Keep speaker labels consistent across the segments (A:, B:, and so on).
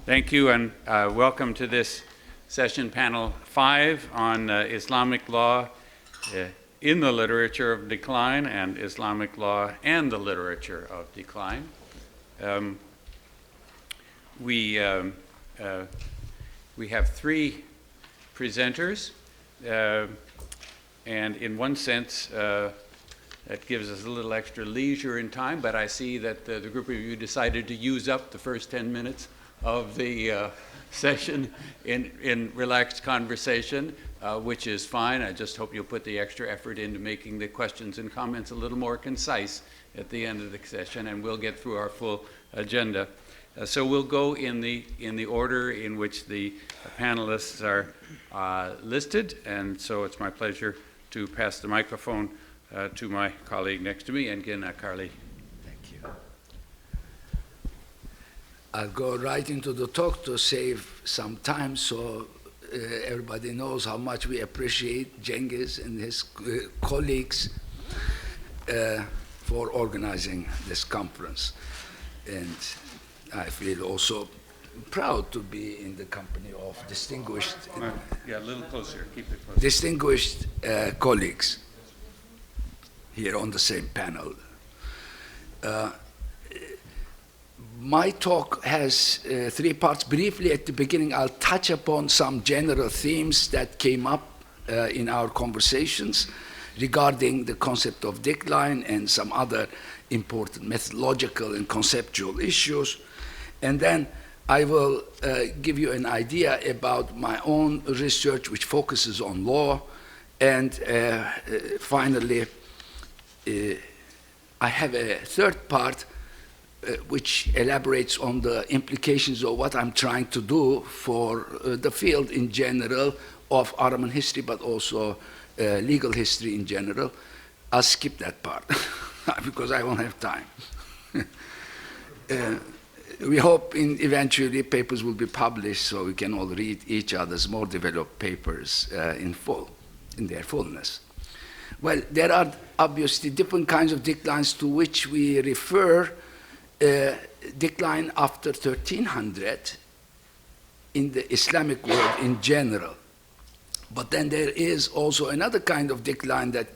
A: Thank you, and welcome to this session, panel 5 on Islamic law in the literature of decline and Islamic law and the literature of decline. We have 3 presenters, and in one sense, that gives us a little extra leisure in time, but I see that the group of you decided to use up the first 10 minutes of the session in relaxed conversation, which is fine. I just hope you'll put the extra effort into making the questions and comments a little more concise at the end of the session, and we'll get through our full agenda. So we'll go in the order in which the panelists are listed, and so it's my pleasure to pass the microphone to my colleague next to me, Engin, Akarli.
B: Thank you. I'll go right into the talk to save some time so everybody knows how much we appreciate Cengiz and his colleagues for organizing this conference. And I feel also proud to be in the company of distinguished
A: yeah, a little closer. Keep it closer.
B: Distinguished colleagues here on the same panel. My talk has 3 parts. Briefly at the beginning, I'll touch upon some general themes that came up in our conversations regarding the concept of decline and some other important methodological and conceptual issues. And then I will give you an idea about my own research, which focuses on law. And finally, I have a 3rd part which elaborates on the implications of what I'm trying to do for the field in general of Ottoman history, but also legal history in general. I'll skip that part because I won't have time. We hope eventually papers will be published so we can all read each other's more developed papers in their fullness. Well, there are obviously different kinds of declines to which we refer. Decline after 1300 in the Islamic world in general. But then there is also another kind of decline that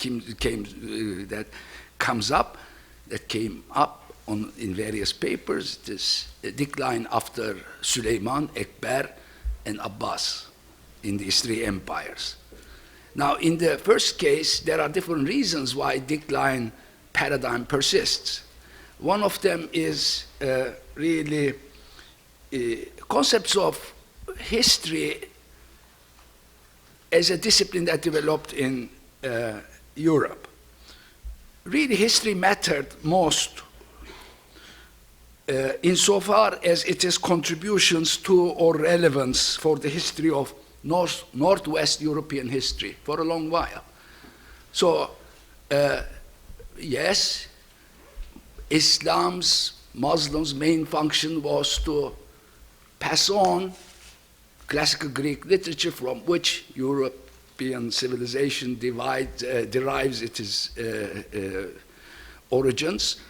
B: came up in various papers. This decline after Suleiman, Ekber, and Abbas in these 3 empires. Now, in the first case, there are different reasons why decline paradigm persists. One of them is really concepts of history as a discipline that developed in Europe. Really, history mattered most insofar as it has contributions to or relevance for the history of Northwest European history for a long while. So, yes, Muslims' main function was to pass on classical Greek literature from which European civilization derives its origins.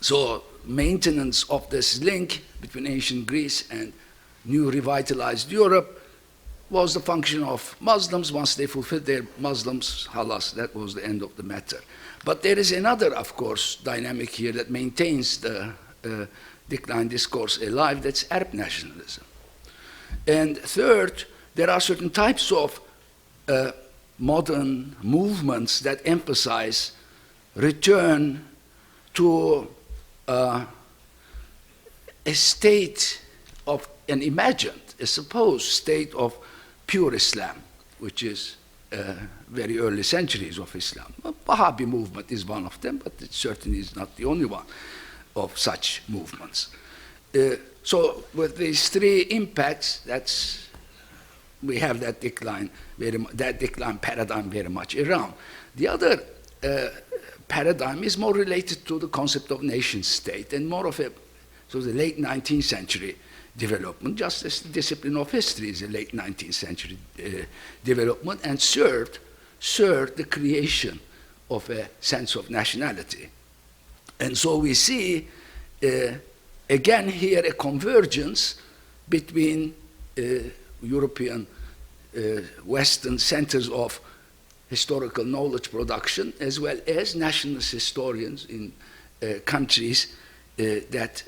B: So maintenance of this link between ancient Greece and new revitalized Europe was the function of Muslims. Once they fulfilled their Muslims, halas, that was the end of the matter. But there is another, of course, dynamic here that maintains the decline discourse alive, that's Arab nationalism. And third, there are certain types of modern movements that emphasize return to a state of an imagined, a supposed state of pure Islam, which is very early centuries of Islam. The Wahhabi movement is one of them, but it certainly is not the only one of such movements. So with these 3 impacts, we have that decline paradigm very much around. The other paradigm is more related to the concept of nation state and more of the late 19th century development, just as the discipline of history is a late 19th century development, and served the creation of a sense of nationality. And so we see, again here, a convergence between European Western centers of historical knowledge production, as well as nationalist historians in countries that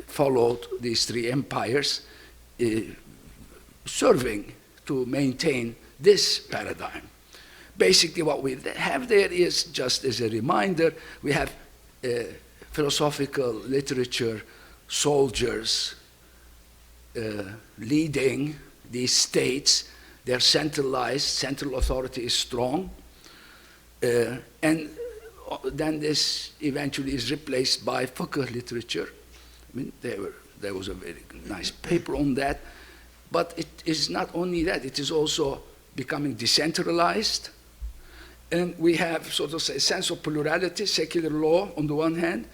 B: followed these three empires, serving to maintain this paradigm. Basically, what we have there is, just as a reminder, we have philosophical literature, soldiers leading these states. They're centralized, central authority is strong, and then this eventually is replaced by fiqh literature. I mean, there was a very nice paper on that, but it is not only that, it is also becoming decentralized, and we have sort of a sense of plurality, secular law on the one hand,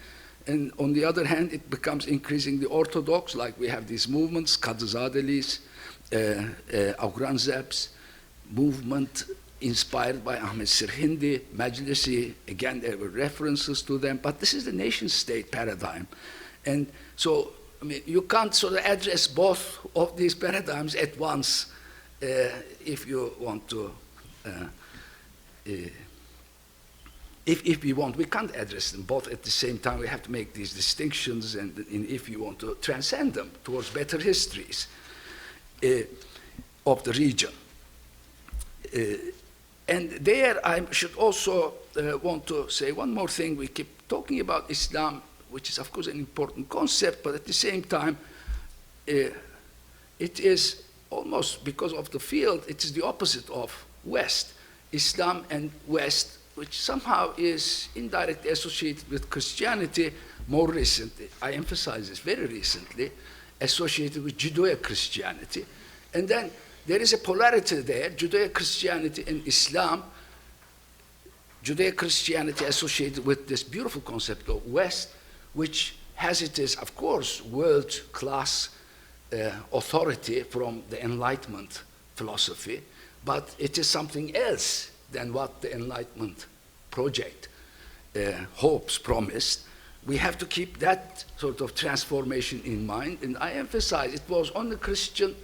B: and on the other hand, it becomes increasingly orthodox, like we have these movements, Kadızadelis, Aurangzeb's movement inspired by Ahmed Sirhindi, Majlisi, again, there were references to them, but this is the nation-state paradigm. And so, I mean, you can't sort of address both of these paradigms at once if you want to, if we want, we can't address them both at the same time. We have to make these distinctions, and if you want to transcend them towards better histories of the region. And there I should also want to say one more thing. We keep talking about Islam, which is of course an important concept, but at the same time, it is almost, because of the field, it is the opposite of West. Islam and West, which somehow is indirectly associated with Christianity more recently. I emphasize this, very recently, associated with Judeo-Christianity. And then there is a polarity there, Judeo-Christianity and Islam. Judeo-Christianity associated with this beautiful concept of West, which has it as, of course, world-class authority from the Enlightenment philosophy, but it is something else than what the Enlightenment project hopes, promised. We have to keep that sort of transformation in mind, and I emphasize it was only Christian,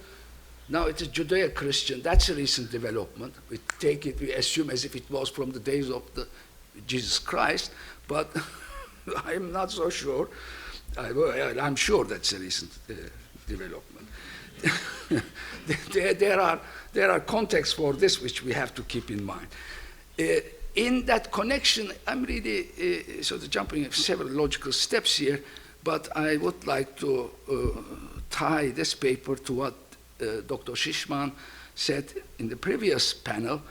B: now it is Judeo-Christian. That's a recent development. We take it, we assume as if it was from the days of Jesus Christ, but I'm not so sure. I'm sure that's a recent development. There are contexts for this which we have to keep in mind. In that connection, I'm really sort of jumping several logical steps here, but I would like to tie this paper to what Dr. Shishman said in the previous panel.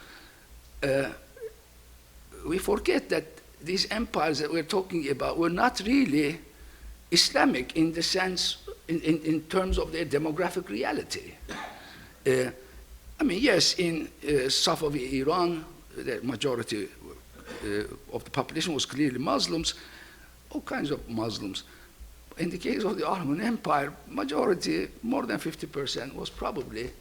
B: We forget that these empires that we're talking about were not really Islamic in the sense, in terms of their demographic reality. I mean, yes, in Safavid Iran, the majority of the population was clearly Muslims, all kinds of Muslims. In the case of the Ottoman Empire, majority, more than 50%, was probably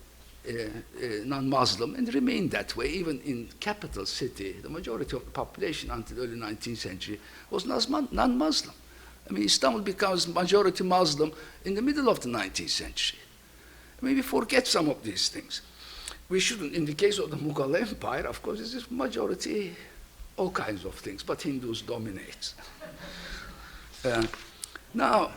B: non-Muslim and remained that way. Even in capital city, the majority of the population until the early 19th century was non-Muslim. I mean, Istanbul becomes majority Muslim in the middle of the 19th century. I mean, we forget some of these things. We shouldn't, in the case of the Mughal Empire, of course, it's majority, all kinds of things, but Hindus dominate. Now,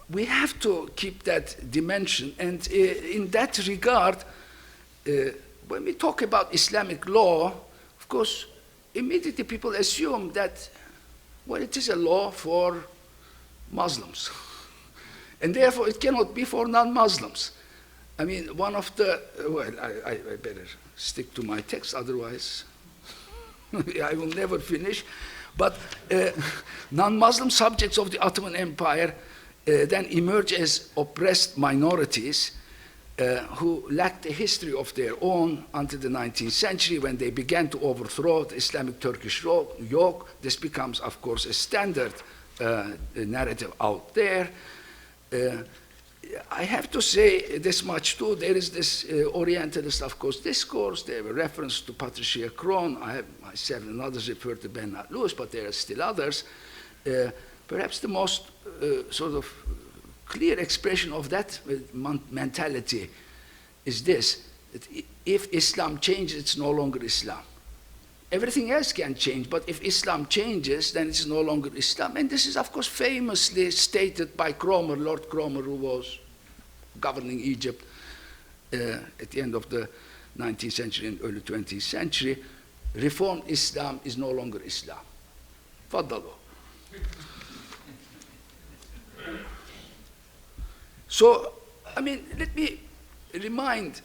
B: we have to keep that dimension, and in that regard, when we talk about Islamic law, of course, immediately people assume that, well, it is a law for Muslims, and therefore it cannot be for non-Muslims. I mean, one of the, well, I better stick to my text, otherwise I will never finish. But non-Muslim subjects of the Ottoman Empire then emerge as oppressed minorities who lacked a history of their own until the 19th century, when they began to overthrow the Islamic Turkish yoke. This becomes, of course, a standard narrative out there. I have to say this much too. There is this Orientalist, of course, discourse. There were reference to Patricia Crone. I have myself and others refer to Bernard Lewis, but there are still others. Perhaps the most sort of clear expression of that mentality is this: that if Islam changes, it's no longer Islam. Everything else can change, but if Islam changes, then it's no longer Islam. And this is, of course, famously stated by Cromer, Lord Cromer, who was governing Egypt at the end of the 19th century and early 20th century. Reformed Islam is no longer Islam. Faddalo. So, I mean, let me remind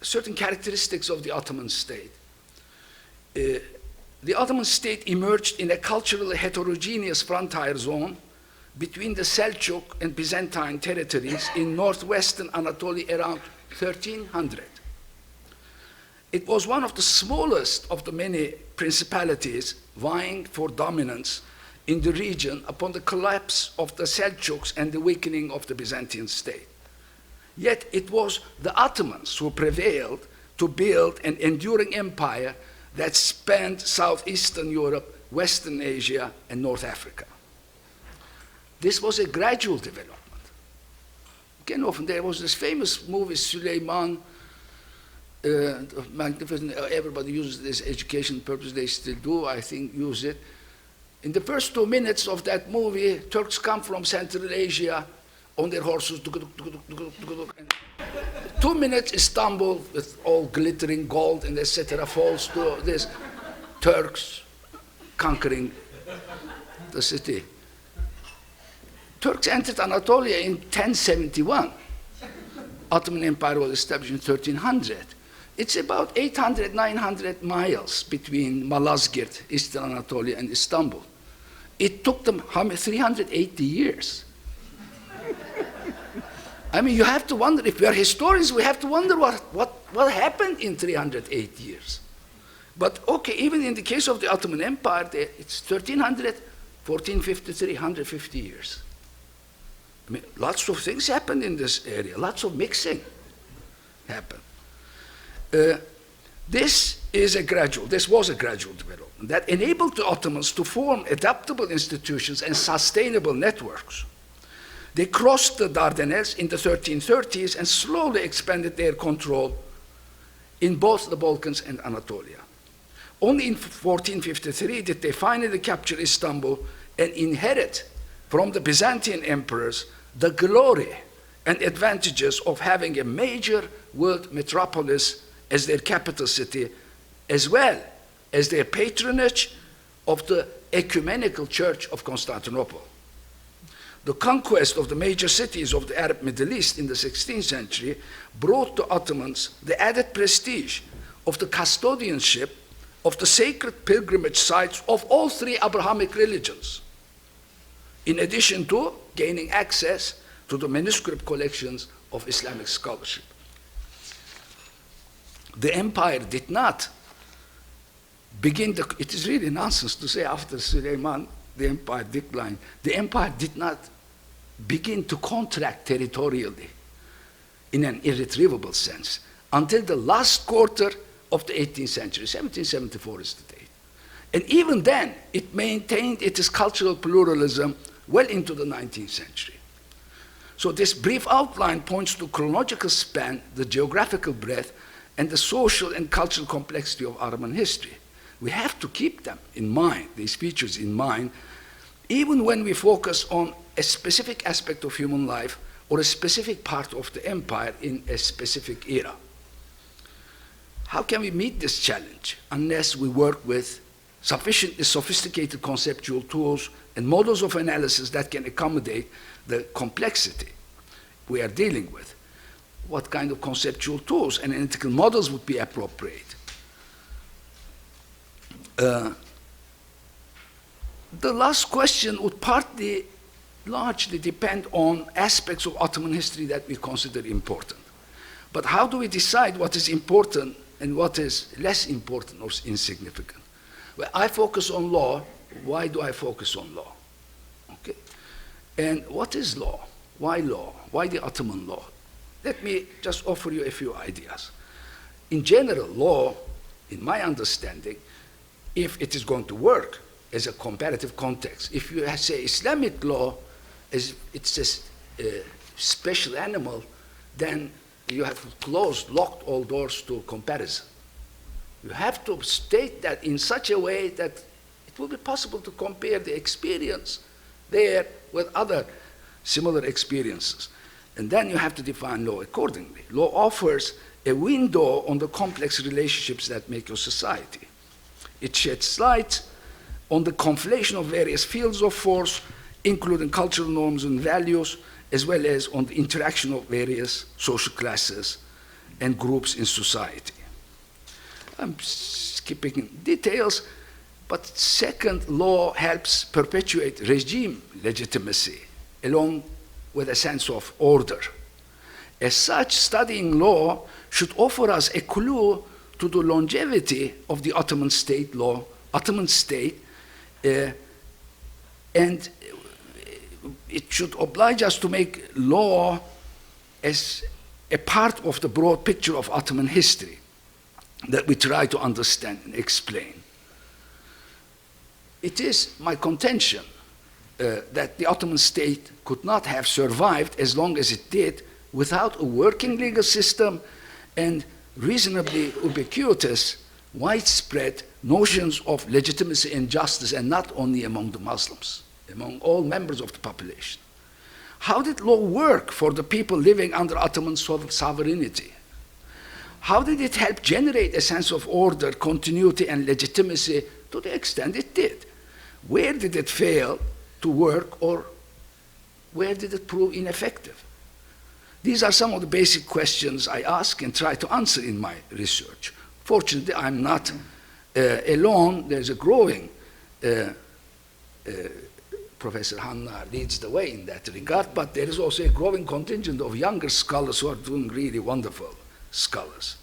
B: certain characteristics of the Ottoman state. The Ottoman state emerged in a culturally heterogeneous frontier zone between the Seljuk and Byzantine territories in northwestern Anatolia around 1300. It was one of the smallest of the many principalities vying for dominance in the region upon the collapse of the Seljuks and the weakening of the Byzantine state. Yet it was the Ottomans who prevailed to build an enduring empire that spanned southeastern Europe, Western Asia, and North Africa. This was a gradual development. Again, often there was this famous movie, Süleyman, magnificent, everybody uses this education purpose, they still do, I think, use it. In the first 2 minutes of that movie, Turks come from Central Asia on their horses, and 2 minutes Istanbul with all glittering gold and etc. falls to this Turks conquering the city. Turks entered Anatolia in 1071. Ottoman Empire was established in 1300. It's about 800, 900 miles between Malazgirt, Eastern Anatolia, and Istanbul. It took them 380 years. I mean, you have to wonder, if we are historians, we have to wonder what happened in 308 years. But okay, even in the case of the Ottoman Empire, it's 1300, 1453, 150 years. I mean, lots of things happened in this area, lots of mixing happened. This was a gradual development that enabled the Ottomans to form adaptable institutions and sustainable networks. They crossed the Dardanelles in the 1330s and slowly expanded their control in both the Balkans and Anatolia. Only in 1453 did they finally capture Istanbul and inherit from the Byzantine emperors the glory and advantages of having a major world metropolis as their capital city, as well as their patronage of the ecumenical Church of Constantinople. The conquest of the major cities of the Arab Middle East in the 16th century brought the Ottomans the added prestige of the custodianship of the sacred pilgrimage sites of all three Abrahamic religions, in addition to gaining access to the manuscript collections of Islamic scholarship. The empire did not begin to, it is really nonsense to say after Suleiman the empire declined. The empire did not begin to contract territorially in an irretrievable sense until the last quarter of the 18th century. 1774 is the date. And even then, it maintained its cultural pluralism well into the 19th century. So this brief outline points to chronological span, the geographical breadth, and the social and cultural complexity of Ottoman history. We have to keep them in mind, these features in mind, even when we focus on a specific aspect of human life or a specific part of the empire in a specific era. How can we meet this challenge unless we work with sufficiently sophisticated conceptual tools and models of analysis that can accommodate the complexity we are dealing with? What kind of conceptual tools and analytical models would be appropriate? The last question would largely depend on aspects of Ottoman history that we consider important. But how do we decide what is important and what is less important or insignificant? Well, I focus on law. Why do I focus on law? Okay. And what is law? Why law? Why the Ottoman law? Let me just offer you a few ideas. In general, law, in my understanding, if it is going to work as a comparative context, if you say Islamic law, as it's a special animal, then you have locked all doors to comparison. You have to state that in such a way that it will be possible to compare the experience there with other similar experiences. And then you have to define law accordingly. Law offers a window on the complex relationships that make your society. It sheds light on the conflation of various fields of force, including cultural norms and values, as well as on the interaction of various social classes and groups in society. I'm skipping details, but second, law helps perpetuate regime legitimacy along with a sense of order. As such, studying law should offer us a clue to the longevity of the Ottoman state law, Ottoman state, and it should oblige us to make law as a part of the broad picture of Ottoman history that we try to understand and explain. It is my contention that the Ottoman state could not have survived as long as it did without a working legal system and reasonably ubiquitous, widespread notions of legitimacy and justice, and not only among the Muslims, among all members of the population. How did law work for the people living under Ottoman sovereignty? How did it help generate a sense of order, continuity, and legitimacy to the extent it did? Where did it fail to work, or where did it prove ineffective? These are some of the basic questions I ask and try to answer in my research. Fortunately, I'm not alone. There's a growing, Professor Hanna leads the way in that regard, but there is also a growing contingent of younger scholars who are doing really wonderful scholars.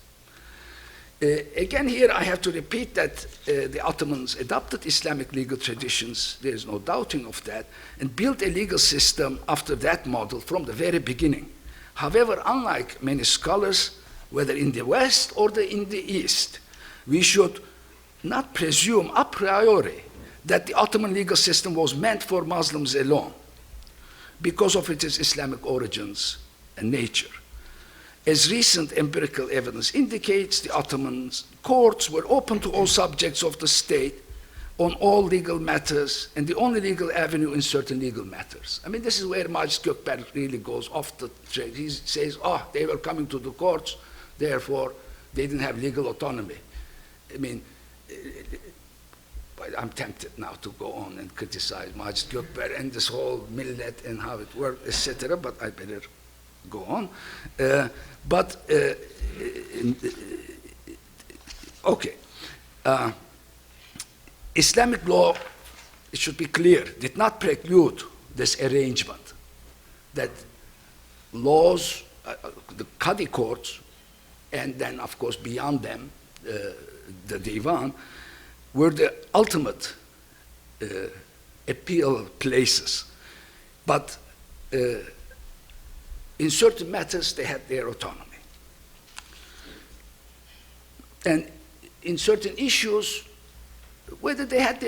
B: Again, here I have to repeat that the Ottomans adopted Islamic legal traditions, there is no doubting of that, and built a legal system after that model from the very beginning. However, unlike many scholars, whether in the West or in the East, we should not presume a priori that the Ottoman legal system was meant for Muslims alone because of its Islamic origins and nature. As recent empirical evidence indicates, the Ottoman courts were open to all subjects of the state on all legal matters, and the only legal avenue in certain legal matters. I mean, this is where Majid Gökberk really goes off the trail. He says, oh, they were coming to the courts, therefore they didn't have legal autonomy. I mean, I'm tempted now to go on and criticize Majid Gökberk and this whole millet and how it worked, etc., but I better go on. Okay. Islamic law, it should be clear, did not preclude this arrangement that laws, the Qadi courts, and then, of course, beyond them, the Divan, were the ultimate appeal places. But in certain matters, they had their autonomy. And in certain issues, whether they had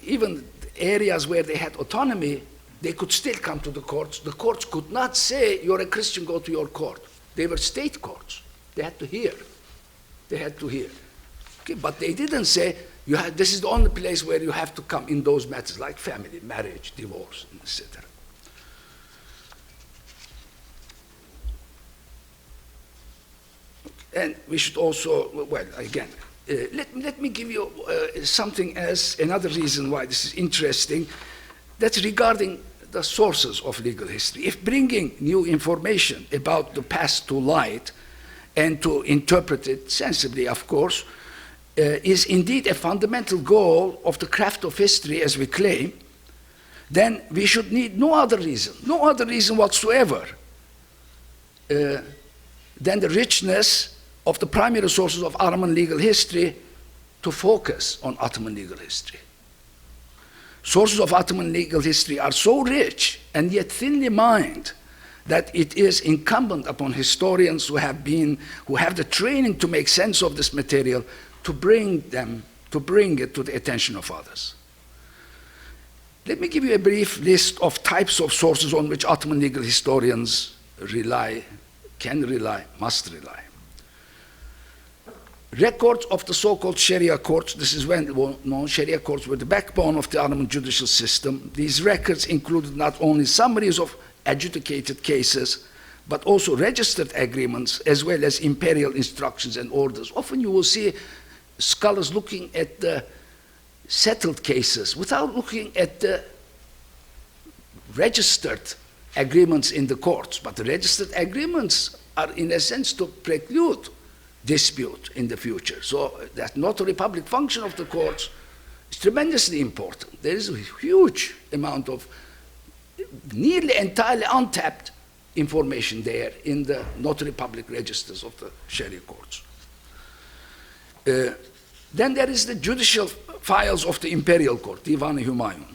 B: even areas where they had autonomy, they could still come to the courts. The courts could not say, you're a Christian, go to your court. They were state courts. They had to hear. They had to hear. Okay, but they didn't say, this is the only place where you have to come in those matters, like family, marriage, divorce, etc. And we should also, well, again, let me give you something as another reason why this is interesting. That's regarding the sources of legal history. If bringing new information about the past to light and to interpret it sensibly, of course, is indeed a fundamental goal of the craft of history as we claim, then we should need no other reason whatsoever than the richness of the primary sources of Ottoman legal history to focus on Ottoman legal history. Sources of Ottoman legal history are so rich and yet thinly mined that it is incumbent upon historians who have the training to make sense of this material to bring it to the attention of others. Let me give you a brief list of types of sources on which Ottoman legal historians can rely, must rely. Records of the so-called Sharia courts. This is when Sharia courts were the backbone of the Ottoman judicial system. These records included not only summaries of adjudicated cases, but also registered agreements, as well as imperial instructions and orders. Often you will see scholars looking at the settled cases without looking at the registered agreements in the courts. But the registered agreements are, in a sense, to preclude dispute in the future. So that notary public function of the courts is tremendously important. There is a huge amount of nearly entirely untapped information there in the notary public registers of the Sharia courts. Then there is the judicial files of the imperial court, Divan-ı Humayun.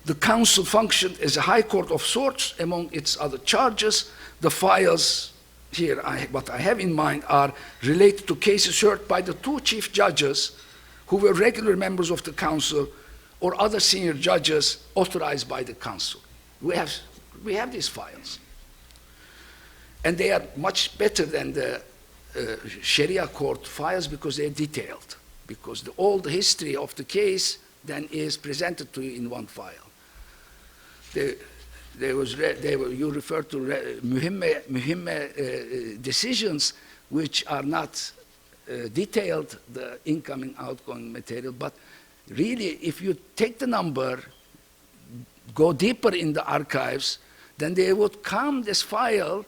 B: The council functioned as a high court of sorts among its other charges. The files here, what I have in mind, are related to cases heard by the two chief judges who were regular members of the council or other senior judges authorized by the council. We have these files. And they are much better than the Sharia court files because they're detailed, because all the history of the case then is presented to you in one file. You refer to muhimme decisions which are not detailed, the incoming, outgoing material, but really if you take the number, go deeper in the archives, then there would come this file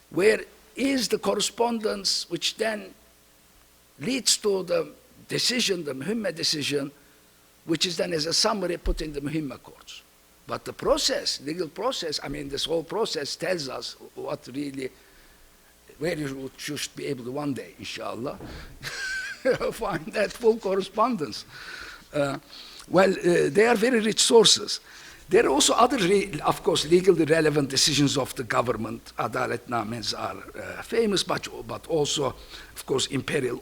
B: where is the correspondence which then leads to the decision, the muhimme decision, which is then as a summary put in the muhimme courts. But the process, legal process, I mean, this whole process tells us what really, where you should be able to one day, inshallah, find that full correspondence. They are very rich sources. There are also other, of course, legally relevant decisions of the government. Adaletnames are famous, but also, of course,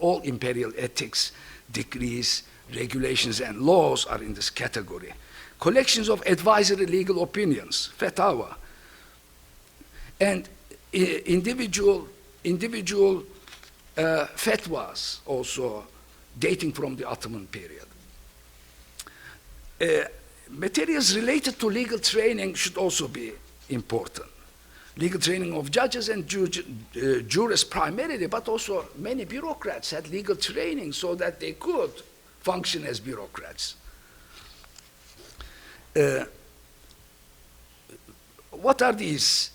B: all imperial ethics, decrees, regulations, and laws are in this category. Collections of advisory legal opinions, fatawa, and individual fatwas also dating from the Ottoman period. Materials related to legal training should also be important. Legal training of judges and jurists primarily, but also many bureaucrats had legal training so that they could function as bureaucrats. What are these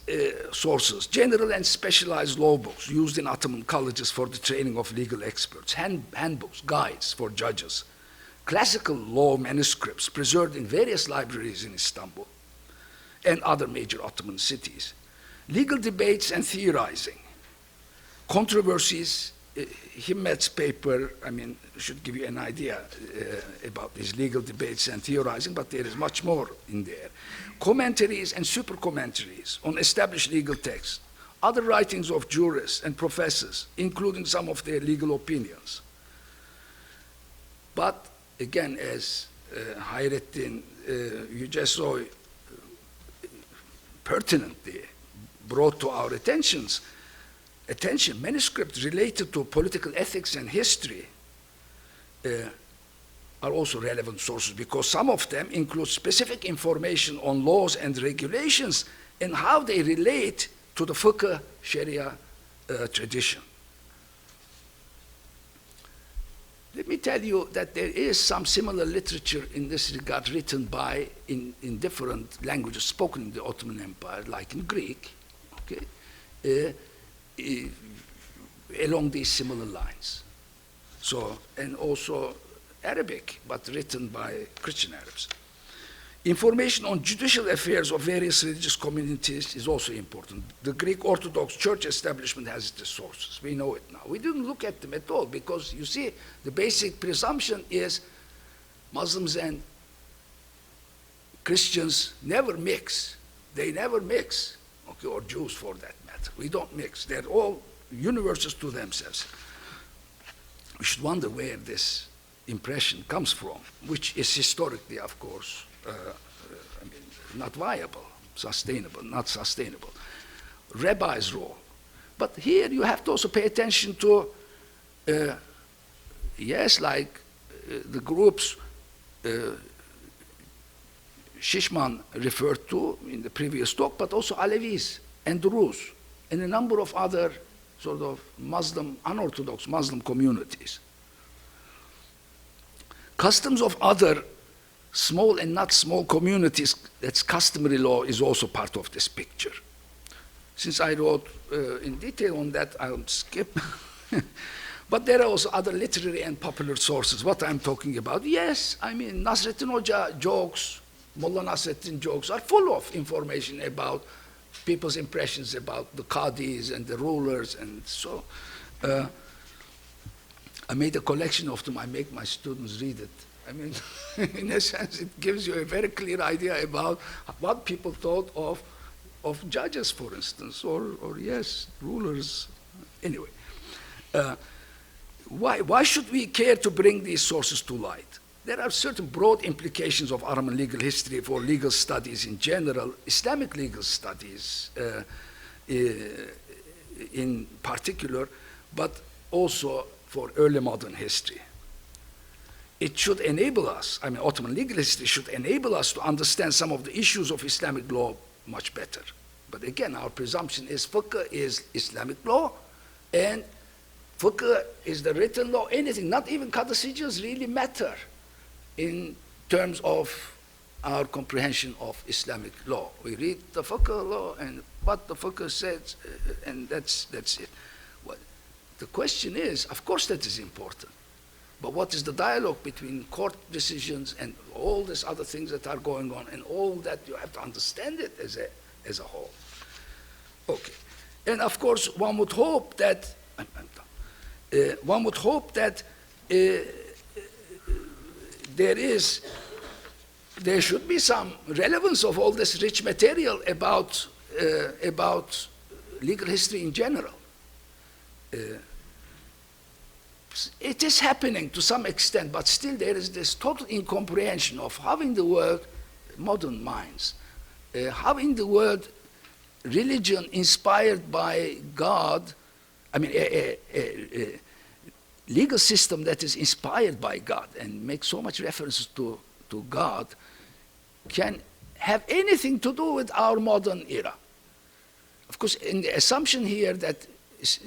B: sources? General and specialized law books used in Ottoman colleges for the training of legal experts, handbooks, guides for judges, classical law manuscripts preserved in various libraries in Istanbul and other major Ottoman cities, legal debates and theorizing, controversies. Himmet's paper, I mean, should give you an idea about these legal debates and theorizing, but there is much more in there. Commentaries and super commentaries on established legal texts, other writings of jurists and professors, including some of their legal opinions. But again, as Hayrettin, you just saw pertinently brought to our attention, manuscripts related to political ethics and history are also relevant sources because some of them include specific information on laws and regulations and how they relate to the fiqh Sharia tradition. Let me tell you that there is some similar literature in this regard written in different languages spoken in the Ottoman Empire, like in Greek, okay? Along these similar lines. So, and also Arabic, but written by Christian Arabs. Information on judicial affairs of various religious communities is also important. The Greek Orthodox Church establishment has its sources. We know it now. We didn't look at them at all because, you see, the basic presumption is Muslims and Christians never mix. They never mix. okay, or Jews for that matter. We don't mix. They're all universes to themselves. We should wonder where this impression comes from, which is historically, of course, not viable, not sustainable. Rabbi's role. But here you have to also pay attention to, the groups Shishman referred to in the previous talk, but also Alevis and Druze and a number of other sort of Muslim, unorthodox Muslim communities. Customs of other small and not small communities, that's customary law, is also part of this picture. Since I wrote in detail on that, I'll skip. But there are also other literary and popular sources. What I'm talking about, yes, I mean, Nasreddin Hoca jokes, Mullah Nasreddin jokes are full of information about people's impressions about the qadis and the rulers, and so I made a collection of them. I make my students read it. I mean, in a sense, it gives you a very clear idea about what people thought of judges, for instance, or yes, rulers. Anyway, why should we care to bring these sources to light? There are certain broad implications of Ottoman legal history for legal studies in general, Islamic legal studies in particular, but also for early modern history. It should enable us, I mean, Ottoman legal history should enable us to understand some of the issues of Islamic law much better. But again, our presumption is fiqh is Islamic law, and fiqh is the written law. Anything, not even codicils, really matter in terms of our comprehension of Islamic law. We read the fiqh law and what the fiqh says, and that's it. Well, the question is, of course that is important, but what is the dialogue between court decisions and all these other things that are going on, and all that you have to understand it as a whole. Okay, and of course one would hope that there should be some relevance of all this rich material about legal history in general. It is happening to some extent, but still there is this total incomprehension of how in the world, modern minds, how in the world religion inspired by God, I mean a legal system that is inspired by God and makes so much reference to God can have anything to do with our modern era. Of course, in the assumption here that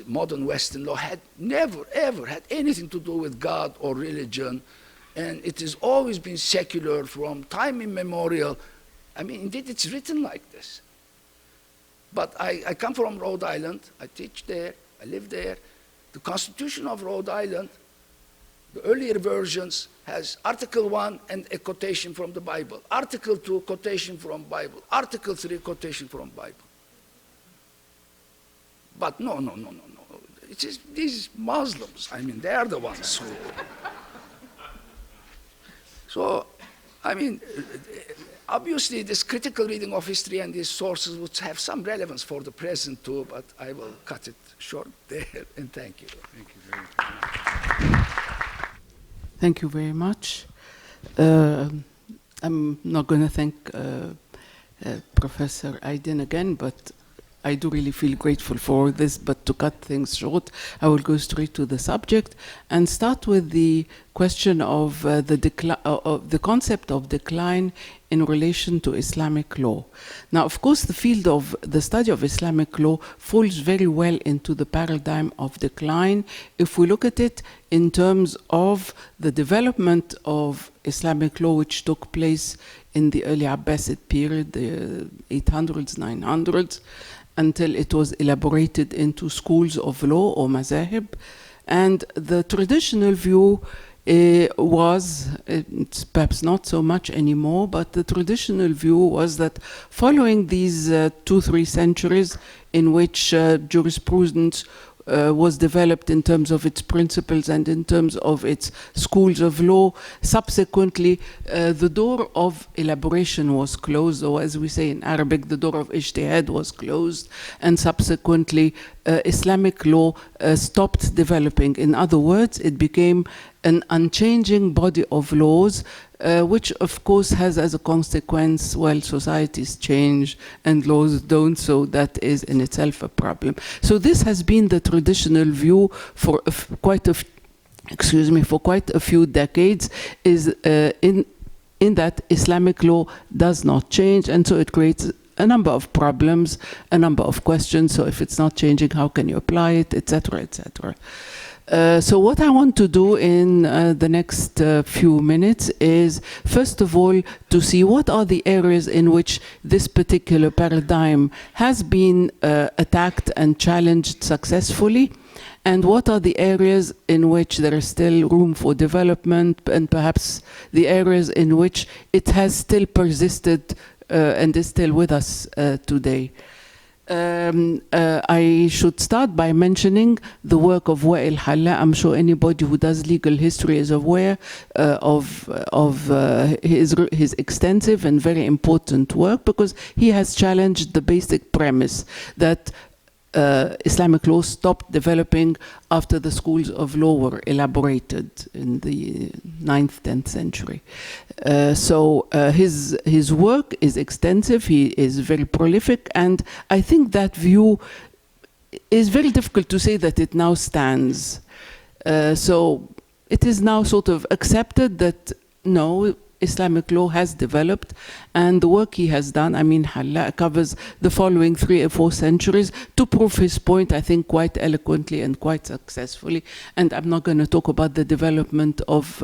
B: modern Western law had never, ever had anything to do with God or religion, and it has always been secular from time immemorial. I mean, indeed, it's written like this. But I come from Rhode Island, I teach there, I live there. The Constitution of Rhode Island, the earlier versions, has Article 1 and a quotation from the Bible, Article 2, quotation from Bible, Article 3, quotation from Bible. But no. It is these Muslims, I mean, they are the ones who... So, I mean, obviously this critical reading of history and these sources would have some relevance for the present too, but I will cut it short there, and thank you.
A: Thank you very much.
C: Thank you very much. I'm not going to thank Professor Aydin again, but I do really feel grateful for this, but to cut things short, I will go straight to the subject and start with the question of the concept of decline in relation to Islamic law. Now, of course, the field of the study of Islamic law falls very well into the paradigm of decline if we look at it in terms of the development of Islamic law, which took place in the early Abbasid period, the 800s, 900s, until it was elaborated into schools of law or mazahib. And the traditional view was, it's perhaps not so much anymore, but the traditional view was that following these 2-3 centuries in which jurisprudence was developed in terms of its principles and in terms of its schools of law. Subsequently, the door of elaboration was closed, or as we say in Arabic, the door of ijtihad was closed, and subsequently Islamic law stopped developing. In other words, it became an unchanging body of laws, which of course has as a consequence, well, societies change and laws don't, so that is in itself a problem. So this has been the traditional view for quite a few decades, is in that Islamic law does not change, and so it creates a number of problems, a number of questions. So if it's not changing, how can you apply it, etc., etc. So what I want to do in the next few minutes is, first of all, to see what are the areas in which this particular paradigm has been attacked and challenged successfully, and what are the areas in which there is still room for development, and perhaps the areas in which it has still persisted and is still with us today. I should start by mentioning the work of Wael Halla. I'm sure anybody who does legal history is aware of his extensive and very important work, because he has challenged the basic premise that Islamic law stopped developing after the schools of law were elaborated in the 9th, 10th century. So his work is extensive, he is very prolific, and I think that view is very difficult to say that it now stands. So it is now sort of accepted that no, Islamic law has developed, and the work he has done, I mean, Halla covers the following 3 or 4 centuries to prove his point, I think, quite eloquently and quite successfully. And I'm not going to talk about the development of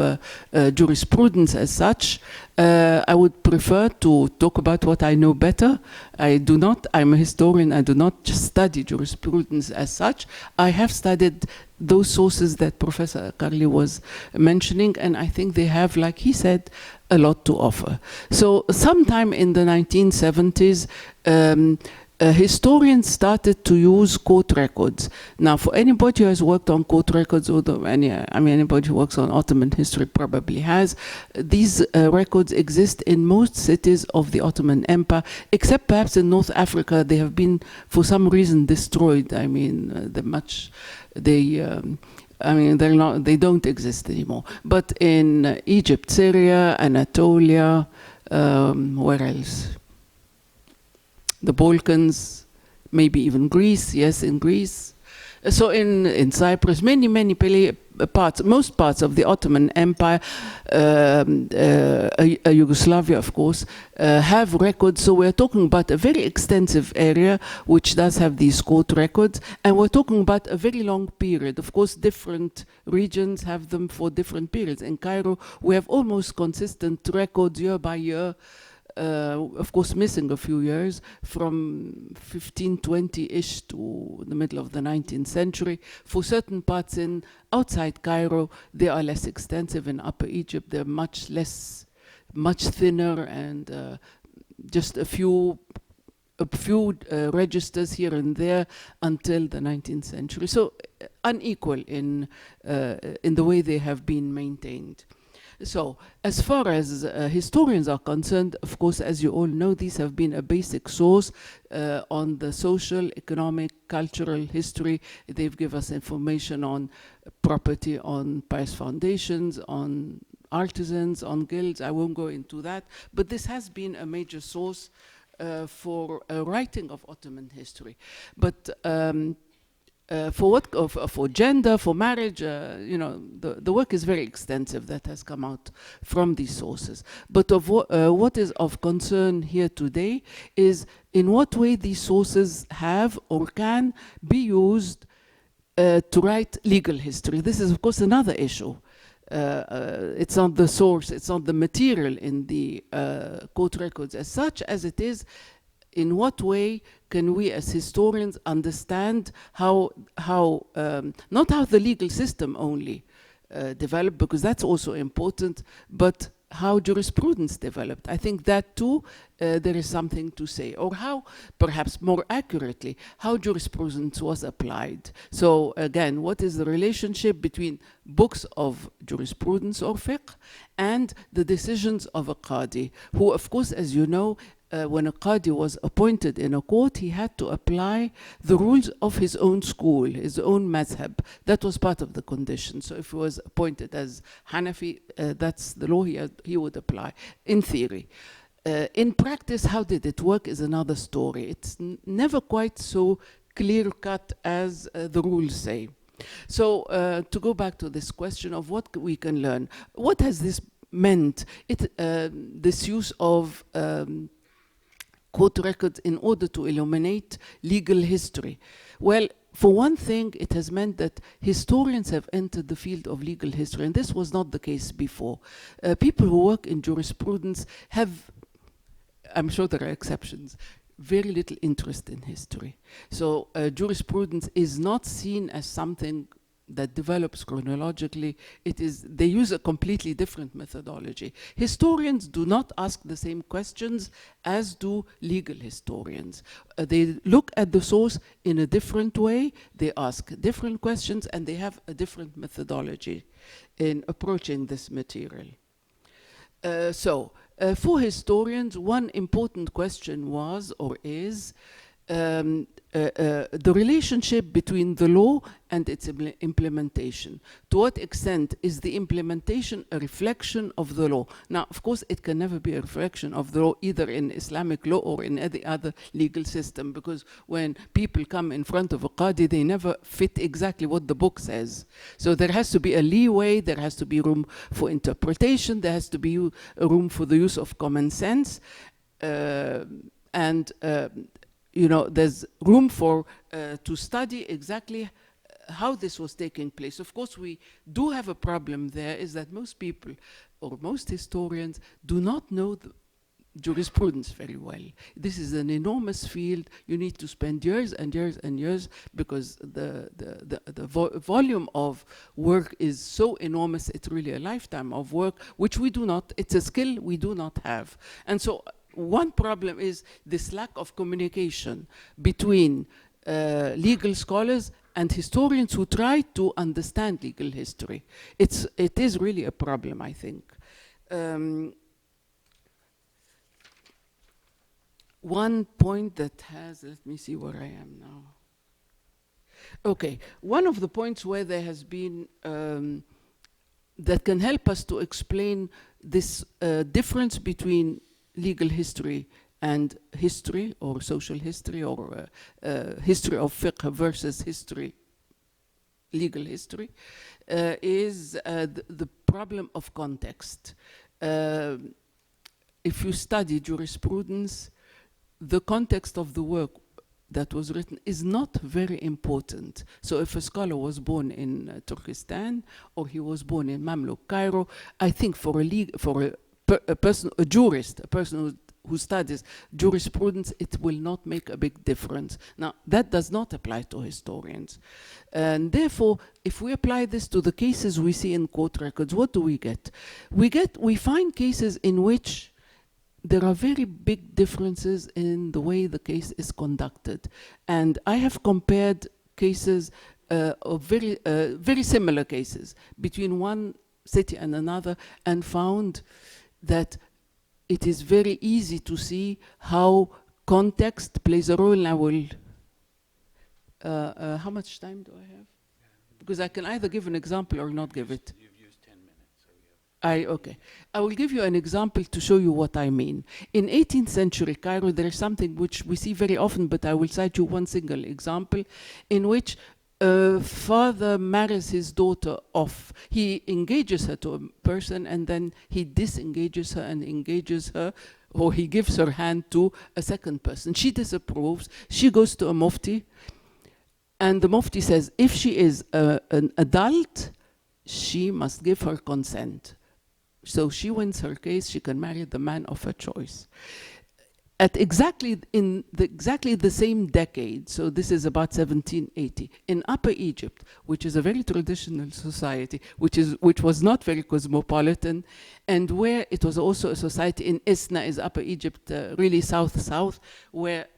C: jurisprudence as such. I would prefer to talk about what I know better. I'm a historian, I do not just study jurisprudence as such. I have studied those sources that Professor Akarli was mentioning, and I think they have, like he said, a lot to offer. So sometime in the 1970s, historians started to use court records. Now, for anybody who has worked on court records, anybody who works on Ottoman history probably has, these records exist in most cities of the Ottoman Empire, except perhaps in North Africa. They have been, for some reason, destroyed. I mean, they don't exist anymore. But in Egypt, Syria, Anatolia, where else? The Balkans, maybe even Greece, yes, in Greece. So in Cyprus, many parts, most parts of the Ottoman Empire, Yugoslavia, of course, have records. So we're talking about a very extensive area which does have these court records, and we're talking about a very long period. Of course, different regions have them for different periods. In Cairo, we have almost consistent records year by year. Of course, missing a few years from 1520-ish to the middle of the 19th century. For certain parts outside Cairo, they are less extensive. In Upper Egypt, they're much thinner, and just a few registers here and there until the 19th century. So unequal in the way they have been maintained. So, as far as historians are concerned, of course, as you all know, these have been a basic source on the social, economic, cultural history. They've given us information on property, on pious foundations, on artisans, on guilds. I won't go into that, but this has been a major source for writing of Ottoman history. But for gender, for marriage, the work is very extensive that has come out from these sources. But what is of concern here today is in what way these sources have or can be used to write legal history. This is, of course, another issue. It's not the source, it's not the material in the court records as such, as it is in what way can we as historians understand how not how the legal system only developed, because that's also important, but how jurisprudence developed. I think that too, there is something to say, or how, perhaps more accurately, how jurisprudence was applied. So again, what is the relationship between books of jurisprudence or fiqh and the decisions of a qadi, who, of course, as you know, when a qadi was appointed in a court, he had to apply the rules of his own school, his own madhab. That was part of the condition. So if he was appointed as Hanafi, that's the law he would apply, in theory. In practice, how did it work is another story. It's never quite so clear-cut as the rules say. So to go back to this question of what we can learn, what has this meant? This use of court records in order to illuminate legal history. Well, for one thing, it has meant that historians have entered the field of legal history, and this was not the case before. People who work in jurisprudence have, I'm sure there are exceptions, very little interest in history. So jurisprudence is not seen as something that develops chronologically. They use a completely different methodology. Historians do not ask the same questions as do legal historians. They look at the source in a different way, they ask different questions, and they have a different methodology in approaching this material. For historians, one important question was, or is, the relationship between the law and its implementation. To what extent is the implementation a reflection of the law? Now, of course, it can never be a reflection of the law either in Islamic law or in any other legal system, because when people come in front of a qadi, they never fit exactly what the book says. So there has to be a leeway, there has to be room for interpretation, there has to be room for the use of common sense, there's room for to study exactly how this was taking place. Of course, we do have a problem there, is that most people, or most historians, do not know the jurisprudence very well. This is an enormous field. You need to spend years and years and years, because the volume of work is so enormous. It's really a lifetime of work, which we do not, it's a skill we do not have. And so one problem is this lack of communication between legal scholars and historians who try to understand legal history. It is really a problem, I think. One point that has, let me see where I am now. Okay, one of the points where there has been, that can help us to explain this difference between legal history and history, or social history, or history of fiqh versus history, legal history, is the problem of context. If you study jurisprudence, the context of the work that was written is not very important. So if a scholar was born in Turkestan, or he was born in Mamluk Cairo, I think for a person, a jurist, a person who studies jurisprudence, it will not make a big difference. Now, that does not apply to historians. And therefore, if we apply this to the cases we see in court records, what do we get? We find cases in which there are very big differences in the way the case is conducted. And I have compared cases of very similar cases between one city and another, and found that it is very easy to see how context plays a role. And I will, how much time do I have? Because I can either give an example or not give it.
A: You've used 10 minutes. So
C: okay. I will give you an example to show you what I mean. In 18th century Cairo, there is something which we see very often, but I will cite you one single example, in which a father marries his daughter off. He engages her to a person, and then he disengages her and engages her, or he gives her hand to a second person. She disapproves. She goes to a mufti, and the mufti says, if she is an adult, she must give her consent. So she wins her case. She can marry the man of her choice. at exactly the same decade, so this is about 1780, in Upper Egypt, which is a very traditional society, which was not very cosmopolitan, and where it was also a society in Isna, is Upper Egypt, really south, where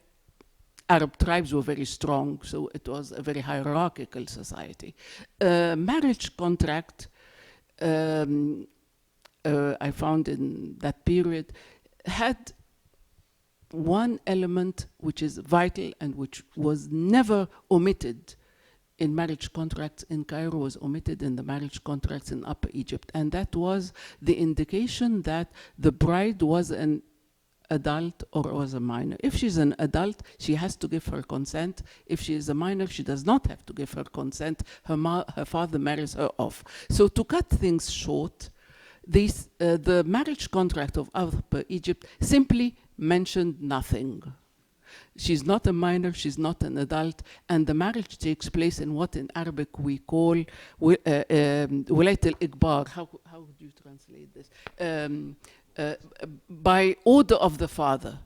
C: Arab tribes were very strong, so it was a very hierarchical society. Marriage contract, I found in that period, had one element which is vital and which was never omitted in marriage contracts in Cairo, was omitted in the marriage contracts in Upper Egypt, and that was the indication that the bride was an adult or was a minor. If she's an adult, she has to give her consent. If she is a minor, she does not have to give her consent. Her father marries her off. So to cut things short, the marriage contract of Upper Egypt simply mentioned nothing. She's not a minor, she's not an adult, and the marriage takes place in what in Arabic we call Wilayat al-Igbar. How do you translate this? By order of the father.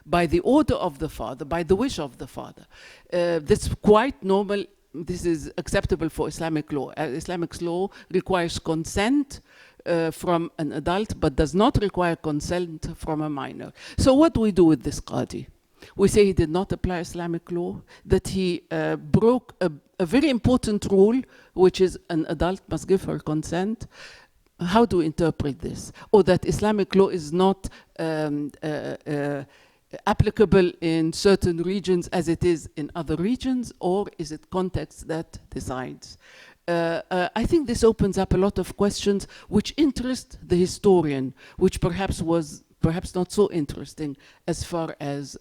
C: By the order of the father, by the wish of the father. This is quite normal. This is acceptable for Islamic law. Islamic law requires consent from an adult, but does not require consent from a minor. So what do we do with this Qadi? We say he did not apply Islamic law, that he broke a very important rule, which is an adult must give her consent. How do we interpret this? Or that Islamic law is not applicable in certain regions as it is in other regions, or is it context that decides? I think this opens up a lot of questions which interest the historian, which perhaps was not so interesting as far as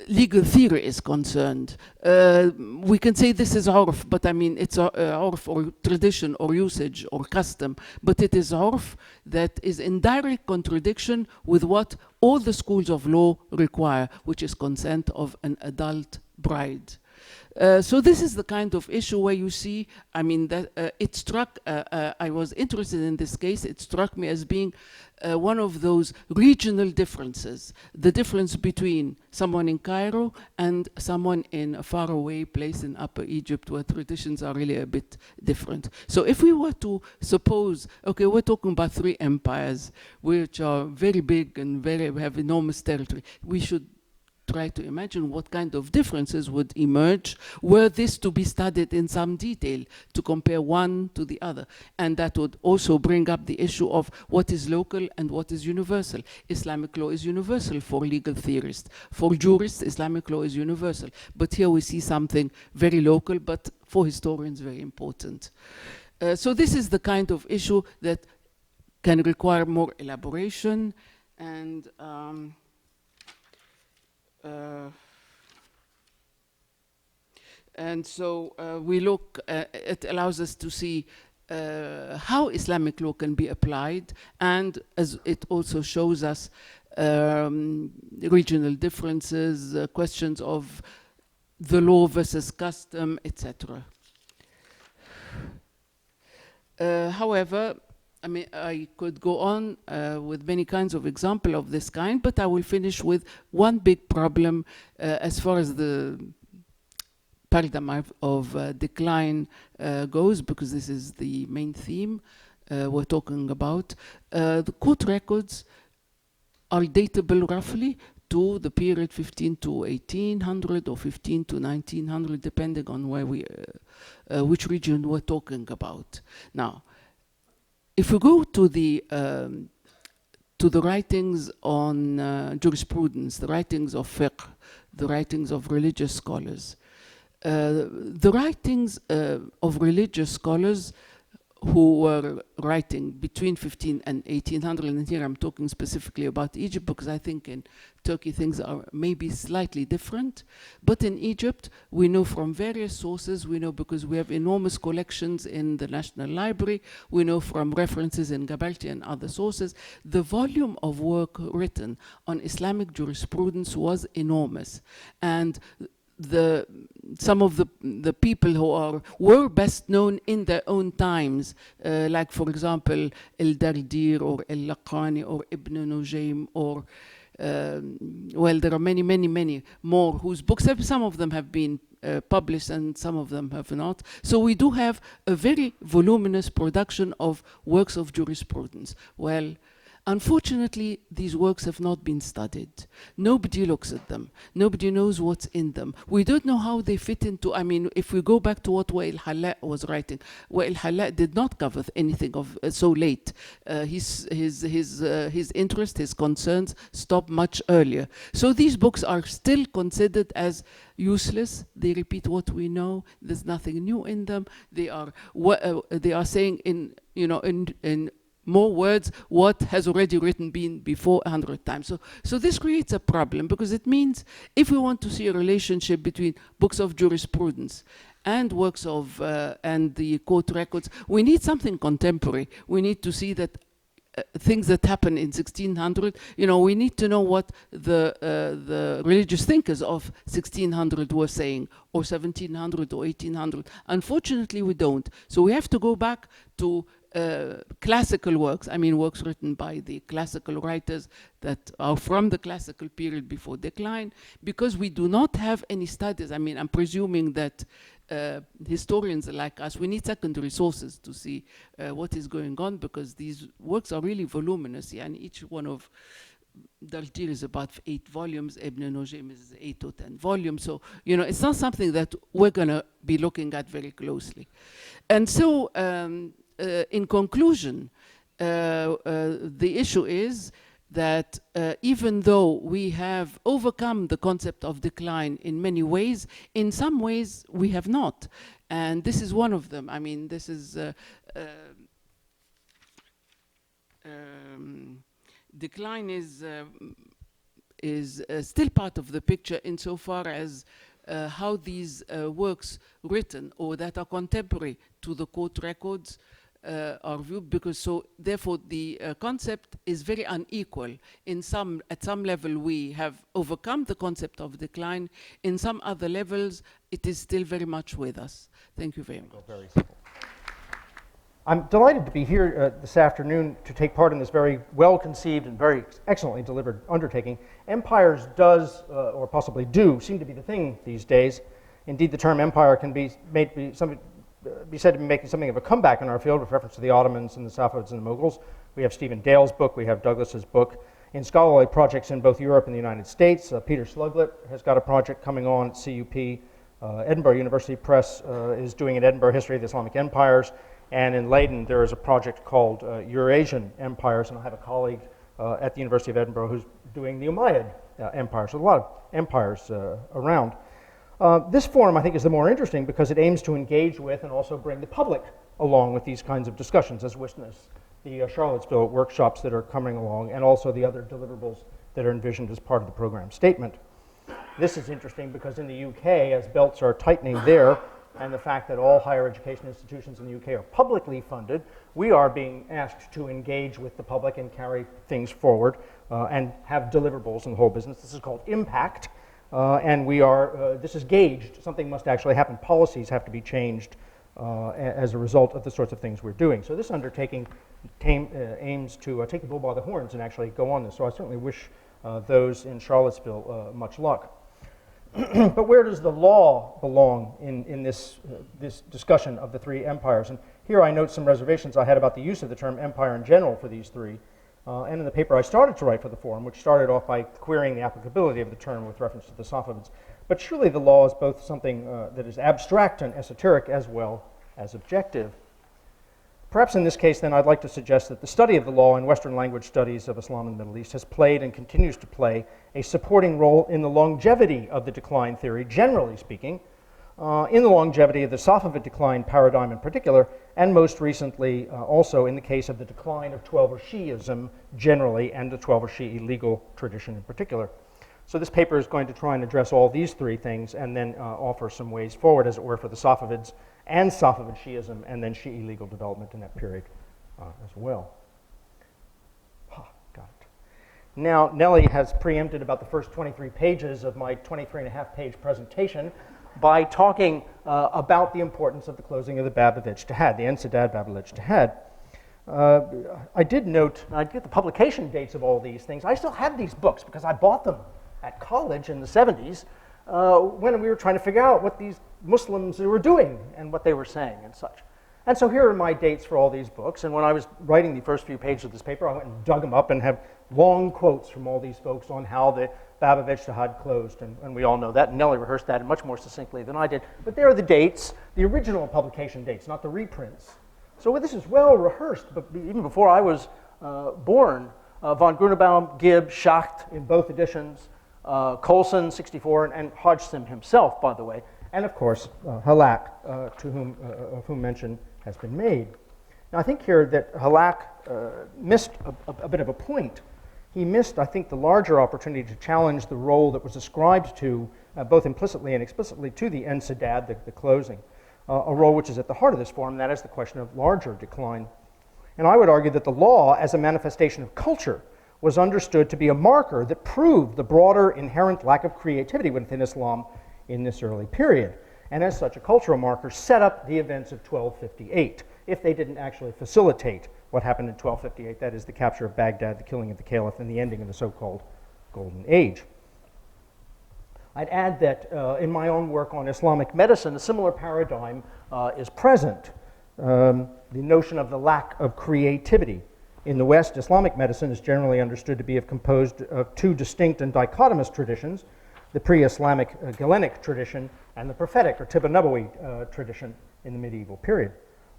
C: legal theory is concerned. We can say this is urf, but I mean it's urf or tradition or usage or custom, but it is urf that is in direct contradiction with what all the schools of law require, which is consent of an adult bride. So this is the kind of issue where you see, I mean, that it struck, I was interested in this case, it struck me as being one of those regional differences, the difference between someone in Cairo and someone in a faraway place in Upper Egypt where traditions are really a bit different. So if we were to suppose, okay, we're talking about three empires which are very big and have enormous territory, we should try to imagine what kind of differences would emerge were this to be studied in some detail, to compare one to the other. And that would also bring up the issue of what is local and what is universal. Islamic law is universal for legal theorists. For jurists, Islamic law is universal. But here we see something very local, but for historians very important. So this is the kind of issue that can require more elaboration and so we look, it allows us to see how Islamic law can be applied, and as it also shows us regional differences, questions of the law versus custom, etc. However, I mean, I could go on with many kinds of examples of this kind, but I will finish with one big problem as far as the paradigm of decline goes, because this is the main theme we're talking about. The court records are datable roughly to the period 15 to 1800 or 15 to 1900, depending on where which region we're talking about. Now, if we go to the writings on jurisprudence, the writings of fiqh, the writings of religious scholars, the writings of religious scholars who were writing between 15 and 1800, and here I'm talking specifically about Egypt because I think in Turkey things are maybe slightly different. But in Egypt, we know from various sources, we know because we have enormous collections in the National Library, we know from references in Gabalti and other sources, the volume of work written on Islamic jurisprudence was enormous. And some of the people who were best known in their own times, like for example, El-Dardir or El-Laqani or Ibn Nujaym or well, there are many, many, many more whose books have, some of them have been published and some of them have not. So we do have a very voluminous production of works of jurisprudence. Well, unfortunately, these works have not been studied. Nobody looks at them. Nobody knows what's in them. We don't know how they fit into, I mean, if we go back to what Wa'il Halla was writing, Wa'il Halla did not cover anything of so late. His interest, his concerns stopped much earlier. So these books are still considered as useless. They repeat what we know. There's nothing new in them. They are saying in more words what has already been before 100 times. So this creates a problem, because it means if we want to see a relationship between books of jurisprudence and works of and the court records, we need something contemporary. We need to see that things that happened in 1600, we need to know what the religious thinkers of 1600 were saying, or 1700 or 1800. Unfortunately, we don't. So we have to go back to classical works, works written by the classical writers that are from the classical period before decline, because we do not have any studies. I'm presuming that historians like us, we need secondary sources to see what is going on, because these works are really voluminous, and each one of Daltir is about 8 volumes, Ibn Nujim is 8 or 10 volumes, so it's not something that we're going to be looking at very closely. And so in conclusion, the issue is that even though we have overcome the concept of decline in many ways, in some ways we have not. And this is one of them. This is decline is still part of the picture insofar as how these works written or that are contemporary to the court records are viewed, because therefore the concept is very unequal. At some level we have overcome the concept of decline. In some other levels it is still very much with us. Thank you very much.
D: Very simple. I'm delighted to be here this afternoon to take part in this very well-conceived and very excellently delivered undertaking. Empires does, or possibly do, seem to be the thing these days. Indeed, the term empire can be said to be making something of a comeback in our field with reference to the Ottomans and the Safavids and the Mughals. We have Stephen Dale's book, we have Douglas's book. In scholarly projects in both Europe and the United States, Peter Sluglet has got a project coming on at CUP. Edinburgh University Press is doing an Edinburgh History of the Islamic Empires. And in Leiden, there is a project called Eurasian Empires, and I have a colleague at the University of Edinburgh who's doing the Umayyad Empire, so a lot of empires around. This forum, I think, is the more interesting because it aims to engage with and also bring the public along with these kinds of discussions, as witness the Charlottesville workshops that are coming along, and also the other deliverables that are envisioned as part of the program statement. This is interesting because in the UK, as belts are tightening there, and the fact that all higher education institutions in the UK are publicly funded, we are being asked to engage with the public and carry things forward and have deliverables in the whole business. This is called impact, and this is gauged. Something must actually happen. Policies have to be changed as a result of the sorts of things we're doing. So this undertaking aims to take the bull by the horns and actually go on this. So I certainly wish those in Charlottesville much luck. But where does the law belong in this discussion of the three empires? And here I note some reservations I had about the use of the term empire in general for these three. And in the paper I started to write for the forum, which started off by querying the applicability of the term with reference to the Safavids. But surely the law is both something that is abstract and esoteric as well as objective. Perhaps in this case, then, I'd like to suggest that the study of the law in Western language studies of Islam and the Middle East has played and continues to play a supporting role in the longevity of the decline theory, generally speaking, in the longevity of the Safavid decline paradigm in particular, and most recently also in the case of the decline of Twelver Shi'ism generally and the Twelver Shi'i legal tradition in particular. So this paper is going to try and address all these three things and then offer some ways forward, as it were, for the Safavids and Safavid Shi'ism, and then Shi'i legal development in that period as well. Got it. Now, Nelly has preempted about the first 23 pages of my 23.5-page presentation by talking about the importance of the closing of the Bab of Ijtihad, the Ensidad Bab al-Ijtihad. I did note, I get the publication dates of all these things. I still have these books because I bought them at college in the 70s when we were trying to figure out what these Muslims were doing and what they were saying and such. And so here are my dates for all these books. And when I was writing the first few pages of this paper, I went and dug them up and have long quotes from all these folks on how the Bab of Ijtihad closed. And we all know that. And Nelly rehearsed that much more succinctly than I did. But there are the dates, the original publication dates, not the reprints. So this is well rehearsed, but even before I was born. Von Grunebaum, Gibb, Schacht in both editions, Colson, 64, and Hodgson himself, by the way. And of course, Halak, of whom mention has been made. Now I think here that Halak missed a bit of a point. He missed, I think, the larger opportunity to challenge the role that was ascribed to, both implicitly and explicitly, to the Ensadad, the closing, a role which is at the heart of this forum, and that is the question of larger decline. And I would argue that the law, as a manifestation of culture, was understood to be a marker that proved the broader inherent lack of creativity within Islam in this early period. And as such, a cultural marker set up the events of 1258, if they didn't actually facilitate what happened in 1258, that is the capture of Baghdad, the killing of the caliph, and the ending of the so-called Golden Age. I'd add that in my own work on Islamic medicine, a similar paradigm is present. The notion of the lack of creativity. In the West, Islamic medicine is generally understood to be composed of two distinct and dichotomous traditions, the pre-Islamic Galenic tradition and the prophetic or Tibb Nabawi tradition in the medieval period.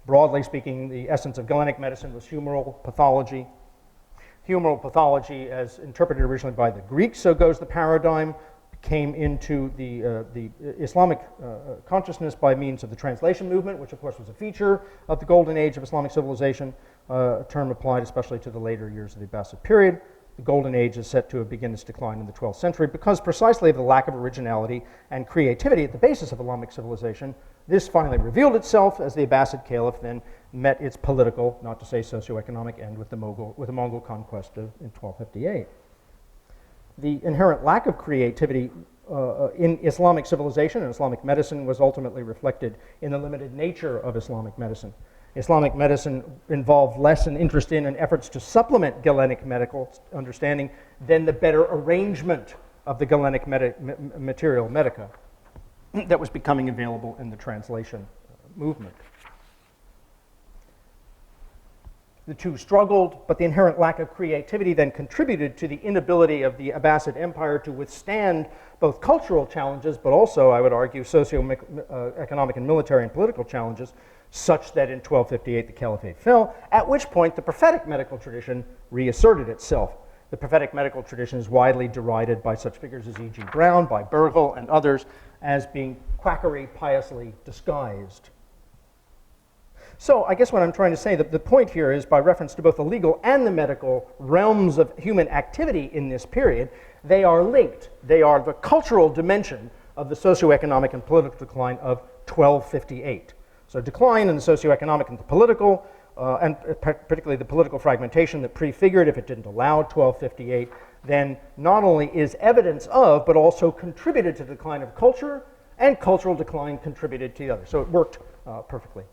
D: Broadly speaking, the essence of Galenic medicine was humoral pathology. Humoral pathology, as interpreted originally by the Greeks, so goes the paradigm, came into the Islamic consciousness by means of the translation movement, which of course was a feature of the golden age of Islamic civilization, a term applied especially to the later years of the Abbasid period. The golden age is set to begin its decline in the 12th century because precisely of the lack of originality and creativity at the basis of Islamic civilization. This finally revealed itself as the Abbasid Caliph then met its political, not to say socioeconomic, end with the Mongol conquest in 1258. The inherent lack of creativity in Islamic civilization and Islamic medicine was ultimately reflected in the limited nature of Islamic medicine. Islamic medicine involved less an interest in and efforts to supplement Galenic medical understanding than the better arrangement of the Galenic material medica that was becoming available in the translation movement. The two struggled, but the inherent lack of creativity then contributed to the inability of the Abbasid Empire to withstand both cultural challenges, but also, I would argue, socio-economic and military and political challenges, such that in 1258 the caliphate fell, at which point the prophetic medical tradition reasserted itself. The prophetic medical tradition is widely derided by such figures as E.G. Brown, by Burgle, and others as being quackery piously disguised. So I guess what I'm trying to say, that the point here is, by reference to both the legal and the medical realms of human activity in this period, they are linked. They are the cultural dimension of the socioeconomic and political decline of 1258. So decline in the socioeconomic and the political, and particularly the political fragmentation that prefigured, if it didn't allow 1258, then not only is evidence of, but also contributed to the decline of culture, and cultural decline contributed to the other. So it worked perfectly.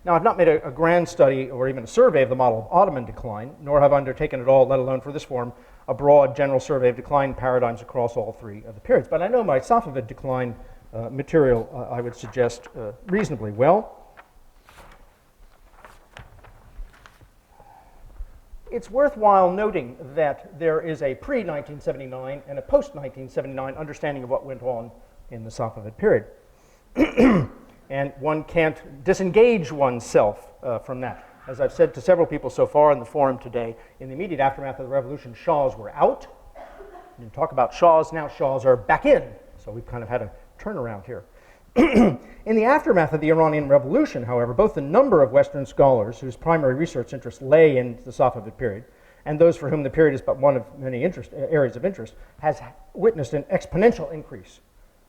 D: Now, I've not made a grand study or even a survey of the model of Ottoman decline, nor have I undertaken at all, let alone for this forum, a broad general survey of decline paradigms across all three of the periods. But I know my Safavid decline material, I would suggest, reasonably well. It's worthwhile noting that there is a pre-1979 and a post-1979 understanding of what went on in the Safavid period. And one can't disengage oneself from that. As I've said to several people so far in the forum today, in the immediate aftermath of the revolution, Shahs were out. You talk about Shahs, now Shahs are back in. So we've kind of had a turnaround here. In the aftermath of the Iranian Revolution, however, both the number of Western scholars whose primary research interests lay in the Safavid period, and those for whom the period is but one of many areas of interest, has witnessed an exponential increase.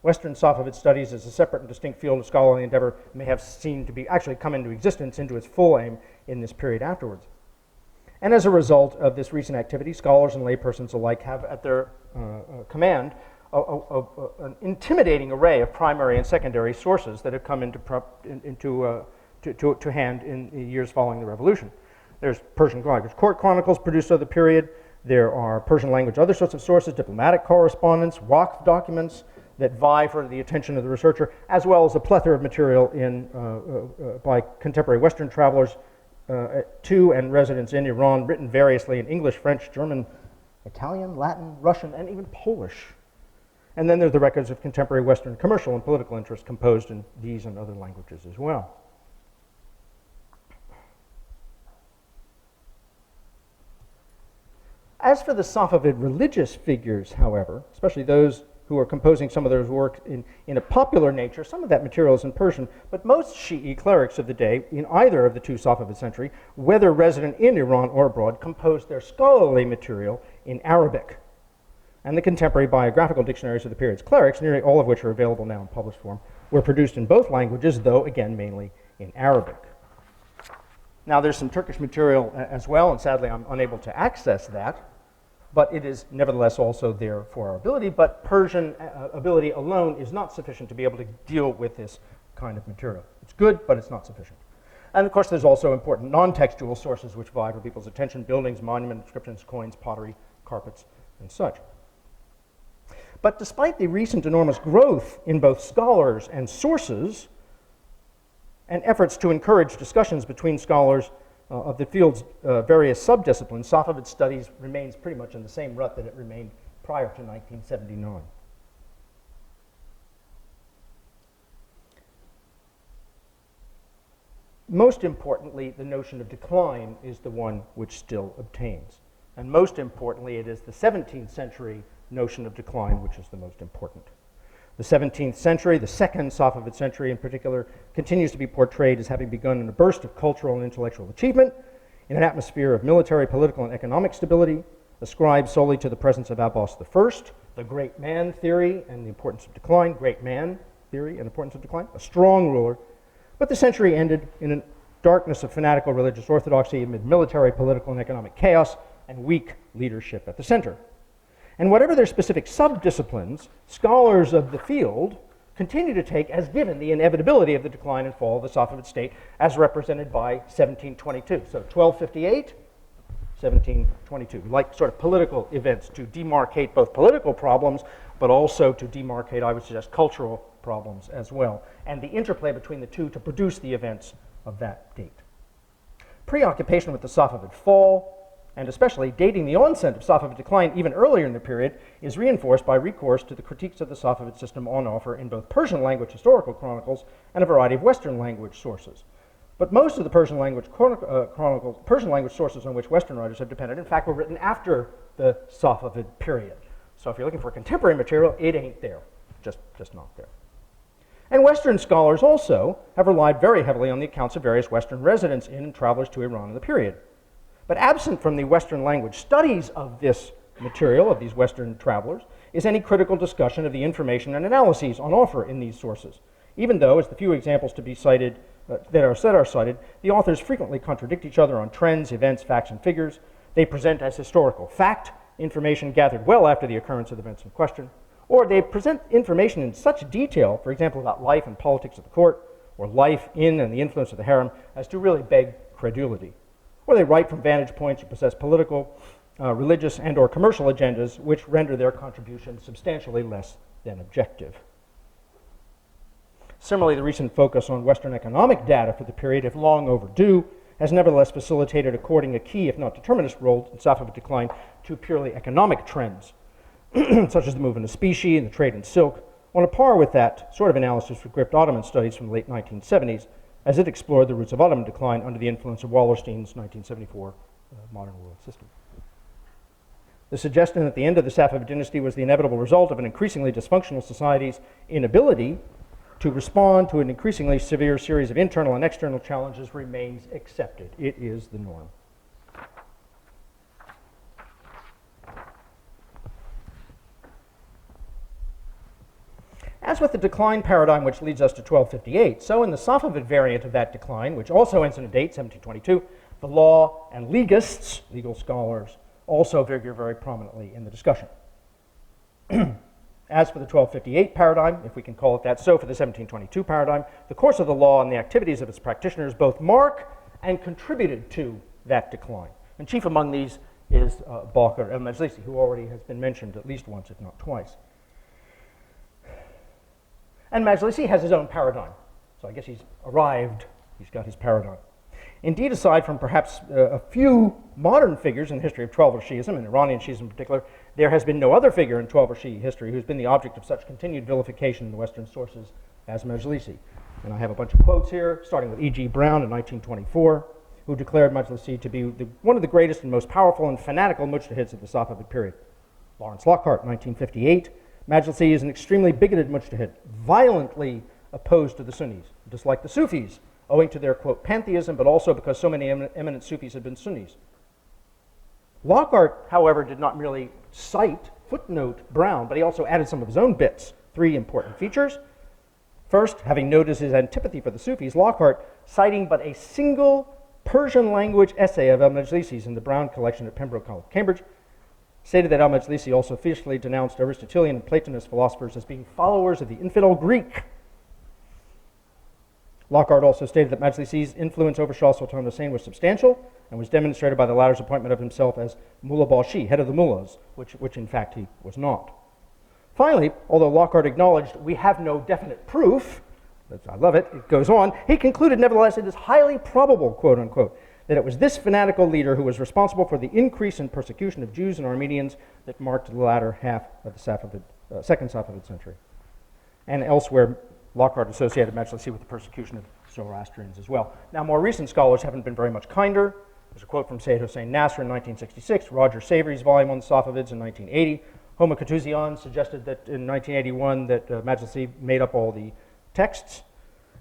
D: Western Safavid studies as a separate and distinct field of scholarly endeavor may have seen to be actually come into existence, into its full aim in this period afterwards. And as a result of this recent activity, scholars and laypersons alike have at their command an intimidating array of primary and secondary sources that have come to hand in the years following the revolution. There's Persian language court chronicles produced over the period. There are Persian language other sorts of sources, diplomatic correspondence, Waqf documents that vie for the attention of the researcher, as well as a plethora of material by contemporary Western travelers to and residents in Iran, written variously in English, French, German, Italian, Latin, Russian, and even Polish. And then there's the records of contemporary Western commercial and political interests composed in these and other languages as well. As for the Safavid religious figures, however, especially those who are composing some of their work in a popular nature, some of that material is in Persian, but most Shi'i clerics of the day, in either of the two Safavid century, whether resident in Iran or abroad, composed their scholarly material in Arabic. And the contemporary biographical dictionaries of the period's clerics, nearly all of which are available now in published form, were produced in both languages, though, again, mainly in Arabic. Now, there's some Turkish material as well, and sadly I'm unable to access that, but it is nevertheless also there for our ability, but Persian ability alone is not sufficient to be able to deal with this kind of material. It's good, but it's not sufficient. And of course, there's also important non-textual sources which vie for people's attention: buildings, monuments, inscriptions, coins, pottery, carpets, and such. But despite the recent enormous growth in both scholars and sources, and efforts to encourage discussions between scholars of the field's various subdisciplines, Safavid studies remains pretty much in the same rut that it remained prior to 1979. Most importantly, the notion of decline is the one which still obtains. And most importantly, it is the 17th century notion of decline which is the most important. The 17th century, the second Safavid century in particular, continues to be portrayed as having begun in a burst of cultural and intellectual achievement, in an atmosphere of military, political, and economic stability, ascribed solely to the presence of Abbas I, the great man theory and the importance of decline, great man theory and importance of decline, a strong ruler. But the century ended in a darkness of fanatical religious orthodoxy amid military, political, and economic chaos and weak leadership at the center. And whatever their specific subdisciplines, scholars of the field continue to take as given the inevitability of the decline and fall of the Safavid state as represented by 1722. So 1258, 1722, like sort of political events to demarcate both political problems, but also to demarcate, I would suggest, cultural problems as well, and the interplay between the two to produce the events of that date. Preoccupation with the Safavid fall, and especially dating the onset of Safavid decline even earlier in the period, is reinforced by recourse to the critiques of the Safavid system on offer in both Persian language historical chronicles and a variety of Western language sources. But most of the Persian language Persian language sources on which Western writers have depended, in fact, were written after the Safavid period. So if you're looking for contemporary material, it ain't there, just not there. And Western scholars also have relied very heavily on the accounts of various Western residents in and travelers to Iran in the period. But absent from the Western language studies of this material, of these Western travelers, is any critical discussion of the information and analyses on offer in these sources, even though, as the few examples to be cited that are cited, the authors frequently contradict each other on trends, events, facts, and figures. They present as historical fact information gathered well after the occurrence of the events in question, or they present information in such detail, for example, about life and politics of the court, or life in and the influence of the harem, as to really beg credulity. Or they write from vantage points that possess political, religious, and or commercial agendas which render their contribution substantially less than objective. Similarly, the recent focus on Western economic data for the period, if long overdue, has nevertheless facilitated according a key, if not determinist, role in Safavid decline to purely economic trends, such as the movement of specie and the trade in silk, on a par with that sort of analysis with gripped Ottoman studies from the late 1970s, as it explored the roots of Ottoman decline under the influence of Wallerstein's 1974 modern world system. The suggestion that the end of the Safavid dynasty was the inevitable result of an increasingly dysfunctional society's inability to respond to an increasingly severe series of internal and external challenges remains accepted. It is the norm. As with the decline paradigm which leads us to 1258, so in the Safavid variant of that decline, which also ends in a date, 1722, the law and legists, legal scholars, also figure very prominently in the discussion. And As for the 1258 paradigm, if we can call it that, so for the 1722 paradigm, the course of the law and the activities of its practitioners both mark and contributed to that decline. And chief among these is Bakr el-Majlisi, who already has been mentioned at least once, if not twice. And Majlisi has his own paradigm. So I guess he's arrived, he's got his paradigm. Indeed, aside from perhaps a few modern figures in the history of Twelver Shi'ism, and Iranian Shi'ism in particular, there has been no other figure in Twelver Shi'i history who's been the object of such continued vilification in the Western sources as Majlisi. And I have a bunch of quotes here, starting with E.G. Brown in 1924, who declared Majlisi to be one of the greatest and most powerful and fanatical mujtahids of the Safavid period. Lawrence Lockhart, 1958, Majlisi is an extremely bigoted mujtahid, violently opposed to the Sunnis, disliked the Sufis, owing to their, quote, pantheism, but also because so many eminent Sufis had been Sunnis. Lockhart, however, did not merely cite, footnote Brown, but he also added some of his own bits, 3 important features. First, having noticed his antipathy for the Sufis, Lockhart, citing but a single Persian language essay of al-Majlisi's in the Brown collection at Pembroke College, Cambridge, stated that al-Majlisi also fiercely denounced Aristotelian and Platonist philosophers as being followers of the infidel Greek. Lockhart also stated that Majlisi's influence over Shah Sultan Hussein was substantial and was demonstrated by the latter's appointment of himself as Mullah Bashi, head of the mullahs, which in fact he was not. Finally, although Lockhart acknowledged we have no definite proof, I love it, it goes on, he concluded nevertheless it is highly probable, quote unquote, that it was this fanatical leader who was responsible for the increase in persecution of Jews and Armenians that marked the latter half of the second Safavid century. And elsewhere, Lockhart associated Majlisi with the persecution of Zoroastrians as well. Now, more recent scholars haven't been very much kinder. There's a quote from Sayyid Hossein Nasr in 1966, Roger Savory's volume on the Safavids in 1980. Homa Katuzian suggested that in 1981 that Majlisi made up all the texts.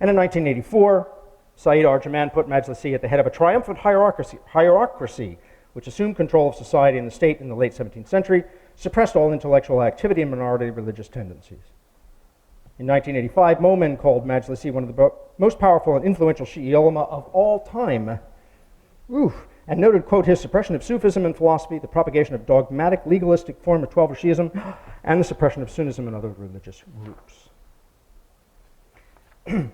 D: And in 1984, Sayyid Arjaman put Majlisi at the head of a triumphant hierarchy which assumed control of society and the state in the late 17th century, suppressed all intellectual activity and minority religious tendencies. In 1985, Momen called Majlisi one of the most powerful and influential Shi'i ulama of all time. And noted, quote, his suppression of Sufism and philosophy, the propagation of dogmatic, legalistic form of Twelver Shi'ism, and the suppression of Sunnism and other religious groups.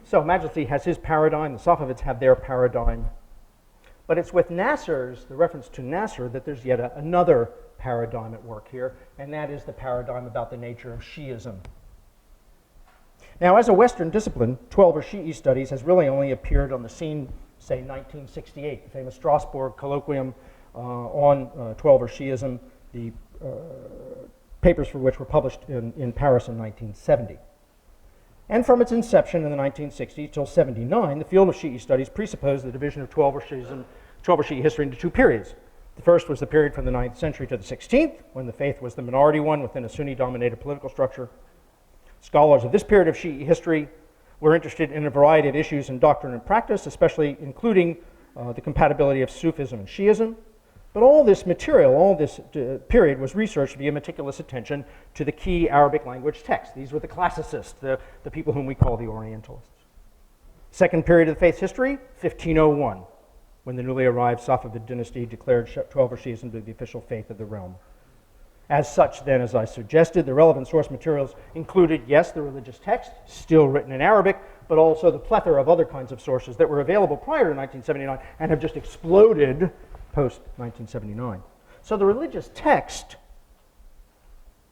D: So Majlisi has his paradigm, the Safavids have their paradigm, but it's with Nasr's, the reference to Nasr, that there's yet another paradigm at work here, and that is the paradigm about the nature of Shi'ism. Now, as a Western discipline, Twelver Shi'i studies has really only appeared on the scene, say, 1968, the famous Strasbourg colloquium on Twelver Shi'ism, the papers for which were published in Paris in 1970. And from its inception in the 1960s till 79, the field of Shi'i studies presupposed the division of Twelver Shi'i history into 2 periods. The first was the period from the 9th century to the 16th, when the faith was the minority one within a Sunni-dominated political structure. Scholars of this period of Shi'i history were interested in a variety of issues in doctrine and practice, especially including the compatibility of Sufism and Shi'ism. But all this material, all this period was researched via meticulous attention to the key Arabic language texts. These were the classicists, the people whom we call the Orientalists. Second period of the faith's history, 1501, when the newly arrived Safavid dynasty declared Twelver Shi'ism to be the official faith of the realm. As such, then, as I suggested, the relevant source materials included, yes, the religious text, still written in Arabic, but also the plethora of other kinds of sources that were available prior to 1979 and have just exploded post-1979. So the religious text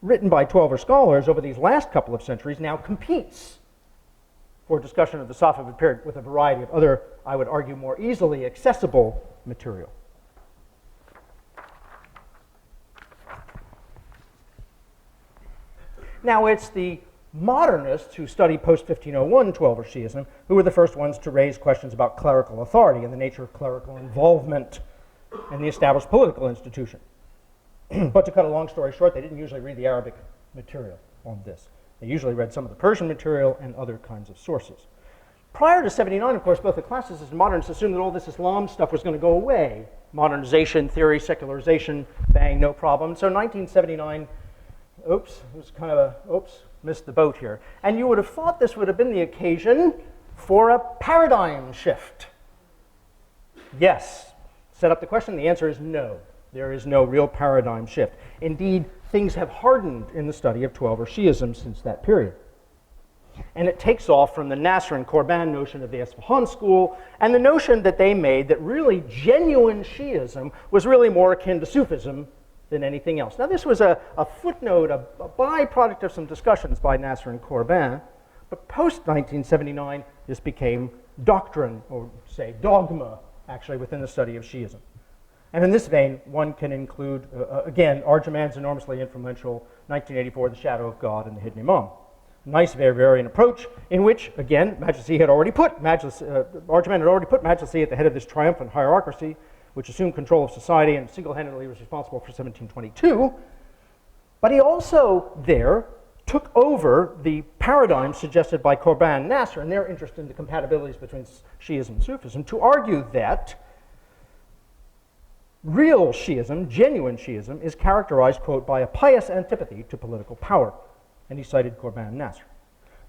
D: written by Twelver scholars over these last couple of centuries now competes for discussion of the Safavid period with a variety of other, I would argue, more easily accessible material. Now, it's the modernists who study post-1501 Twelver Shi'ism who were the first ones to raise questions about clerical authority and the nature of clerical involvement in the established political institution. But to cut a long story short, they didn't usually read the Arabic material on this. They usually read some of the Persian material and other kinds of sources. Prior to 79, of course, both the classicists and modernists assumed that all this Islam stuff was going to go away. Modernization, theory, secularization, bang, no problem. So 1979, oops, it was kind of a, oops, missed the boat here. And you would have thought this would have been the occasion for a paradigm shift. Yes. Set up the question, the answer is no. There is no real paradigm shift. Indeed, things have hardened in the study of Twelver Shi'ism since that period. And it takes off from the Nasr and Korban notion of the Isfahan school and the notion that they made that really genuine Shi'ism was really more akin to Sufism than anything else. Now, this was a footnote, a byproduct of some discussions by Nasr and Korban, but post-1979, this became doctrine, or say dogma, actually, within the study of Shi'ism. And in this vein, one can include, again, Arjuman's enormously influential 1984, The Shadow of God and the Hidden Imam. Nice variant approach in which, again, Majlisi had already put Arjuman had already put Majlisi at the head of this triumphant hierarchy, which assumed control of society and single-handedly was responsible for 1722. But he also there took over the paradigm suggested by Korban and Nasr and their interest in the compatibilities between Shi'ism and Sufism to argue that real Shi'ism, genuine Shi'ism, is characterized, quote, by a pious antipathy to political power. And he cited Korban and Nasr.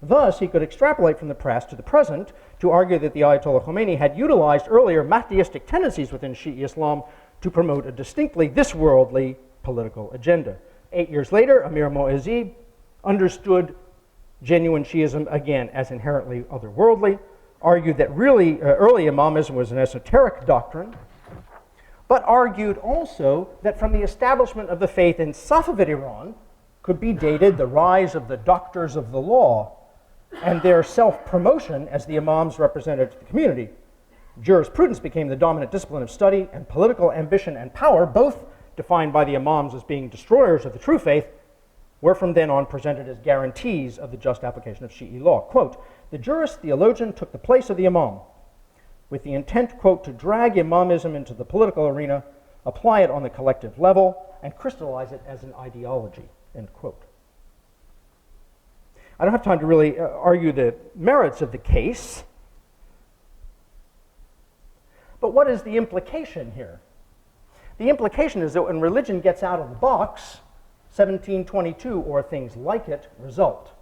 D: Thus, he could extrapolate from the past to the present to argue that the Ayatollah Khomeini had utilized earlier Mahdiistic tendencies within Shi'i Islam to promote a distinctly this-worldly political agenda. 8 years later, Amir Mu'azzez understood genuine Shi'ism again as inherently otherworldly, argued that really early Imamism was an esoteric doctrine, but argued also that from the establishment of the faith in Safavid Iran could be dated the rise of the doctors of the law and their self-promotion as the imams represented the community. Jurisprudence became the dominant discipline of study, and political ambition and power, both defined by the imams as being destroyers of the true faith, were from then on presented as guarantees of the just application of Shi'i law. Quote, the jurist theologian took the place of the imam with the intent, quote, to drag imamism into the political arena, apply it on the collective level, and crystallize it as an ideology, end quote. I don't have time to really argue the merits of the case, but what is the implication here? The implication is that when religion gets out of the box, 1722 or things like it result.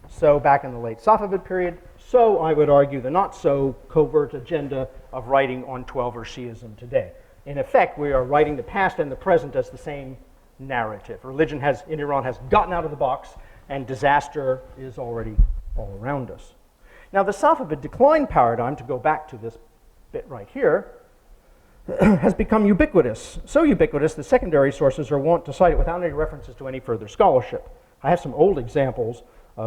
D: So back in the late Safavid period, so I would argue the not so covert agenda of writing on Twelver Shi'ism today. In effect, we are writing the past and the present as the same narrative. Religion in Iran has gotten out of the box and disaster is already all around us. Now the Safavid decline paradigm, to go back to this bit right here, has become ubiquitous. So ubiquitous that secondary sources are wont to cite it without any references to any further scholarship. I have some old examples.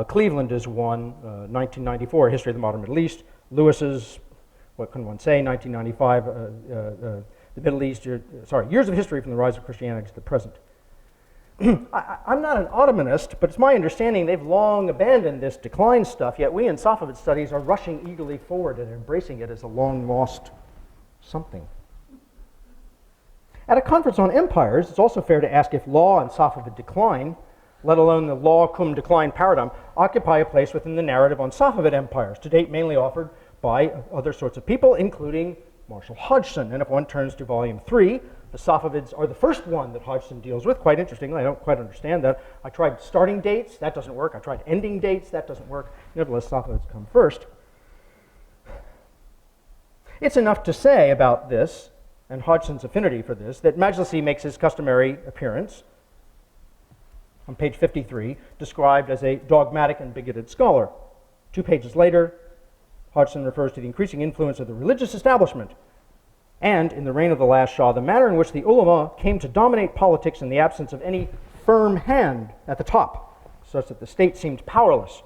D: Cleveland is one, 1994, History of the Modern Middle East. Lewis's, what can one say, 1995, the Middle East, Years of History from the Rise of Christianity to the Present. I'm not an Ottomanist, but it's my understanding they've long abandoned this decline stuff, yet we in Safavid studies are rushing eagerly forward and embracing it as a long-lost something. At a conference on empires, it's also fair to ask if law and Safavid decline, let alone the law cum decline paradigm, occupy a place within the narrative on Safavid empires, to date mainly offered by other sorts of people, including Marshall Hodgson. And if one turns to volume 3, the Safavids are the first one that Hodgson deals with. Quite interestingly, I don't quite understand that. I tried starting dates, that doesn't work. I tried ending dates, that doesn't work. Nevertheless, Safavids come first. It's enough to say about this, and Hodgson's affinity for this, that Majlisi makes his customary appearance on page 53, described as a dogmatic and bigoted scholar. 2 pages later, Hodgson refers to the increasing influence of the religious establishment and, in the reign of the last Shah, the manner in which the ulama came to dominate politics in the absence of any firm hand at the top, such that the state seemed powerless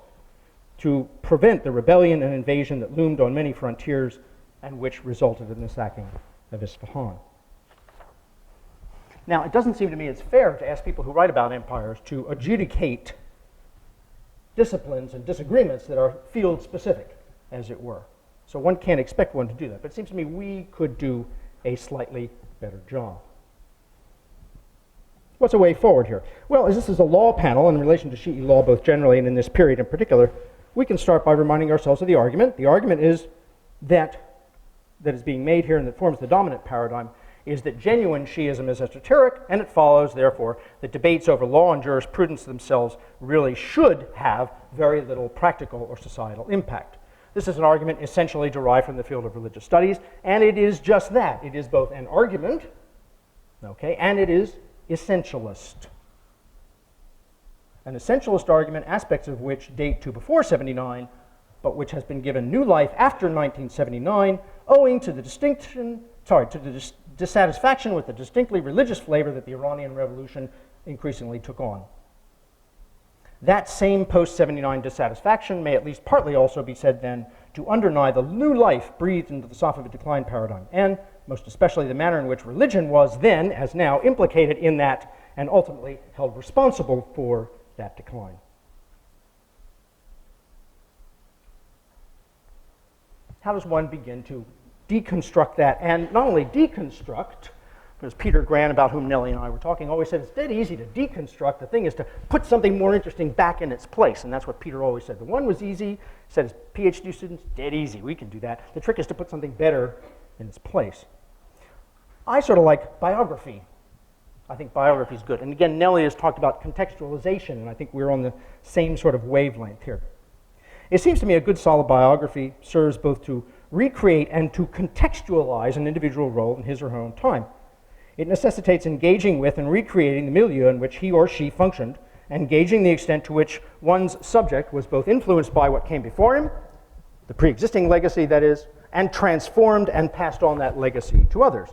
D: to prevent the rebellion and invasion that loomed on many frontiers and which resulted in the sacking of Isfahan. Now, it doesn't seem to me it's fair to ask people who write about empires to adjudicate disciplines and disagreements that are field-specific, as it were. So one can't expect one to do that, but it seems to me we could do a slightly better job. What's a way forward here? Well, as this is a law panel in relation to Shi'i law both generally and in this period in particular, we can start by reminding ourselves of the argument. The argument is that is being made here and that forms the dominant paradigm is that genuine Shi'ism is esoteric, and it follows, therefore, that debates over law and jurisprudence themselves really should have very little practical or societal impact. This is an argument essentially derived from the field of religious studies, and it is just that. It is both an argument Okay, and it is essentialist. An essentialist argument, aspects of which date to before 79, but which has been given new life after 1979, owing to the dissatisfaction with the distinctly religious flavor that the Iranian Revolution increasingly took on. That same post-79 dissatisfaction may at least partly also be said then to underlie the new life breathed into the Safavid decline paradigm, and most especially the manner in which religion was then, as now, implicated in that and ultimately held responsible for that decline. How does one begin to deconstruct that? And not only deconstruct, because Peter Grant, about whom Nelly and I were talking, always said it's dead easy to deconstruct. The thing is to put something more interesting back in its place, and that's what Peter always said. The one was easy, said his PhD students, dead easy, we can do that. The trick is to put something better in its place. I sort of like biography. I think biography is good. And again, Nelly has talked about contextualization, and I think we're on the same sort of wavelength here. It seems to me a good solid biography serves both to recreate and to contextualize an individual role in his or her own time. It necessitates engaging with and recreating the milieu in which he or she functioned, and gauging the extent to which one's subject was both influenced by what came before him, the pre-existing legacy that is, and transformed and passed on that legacy to others.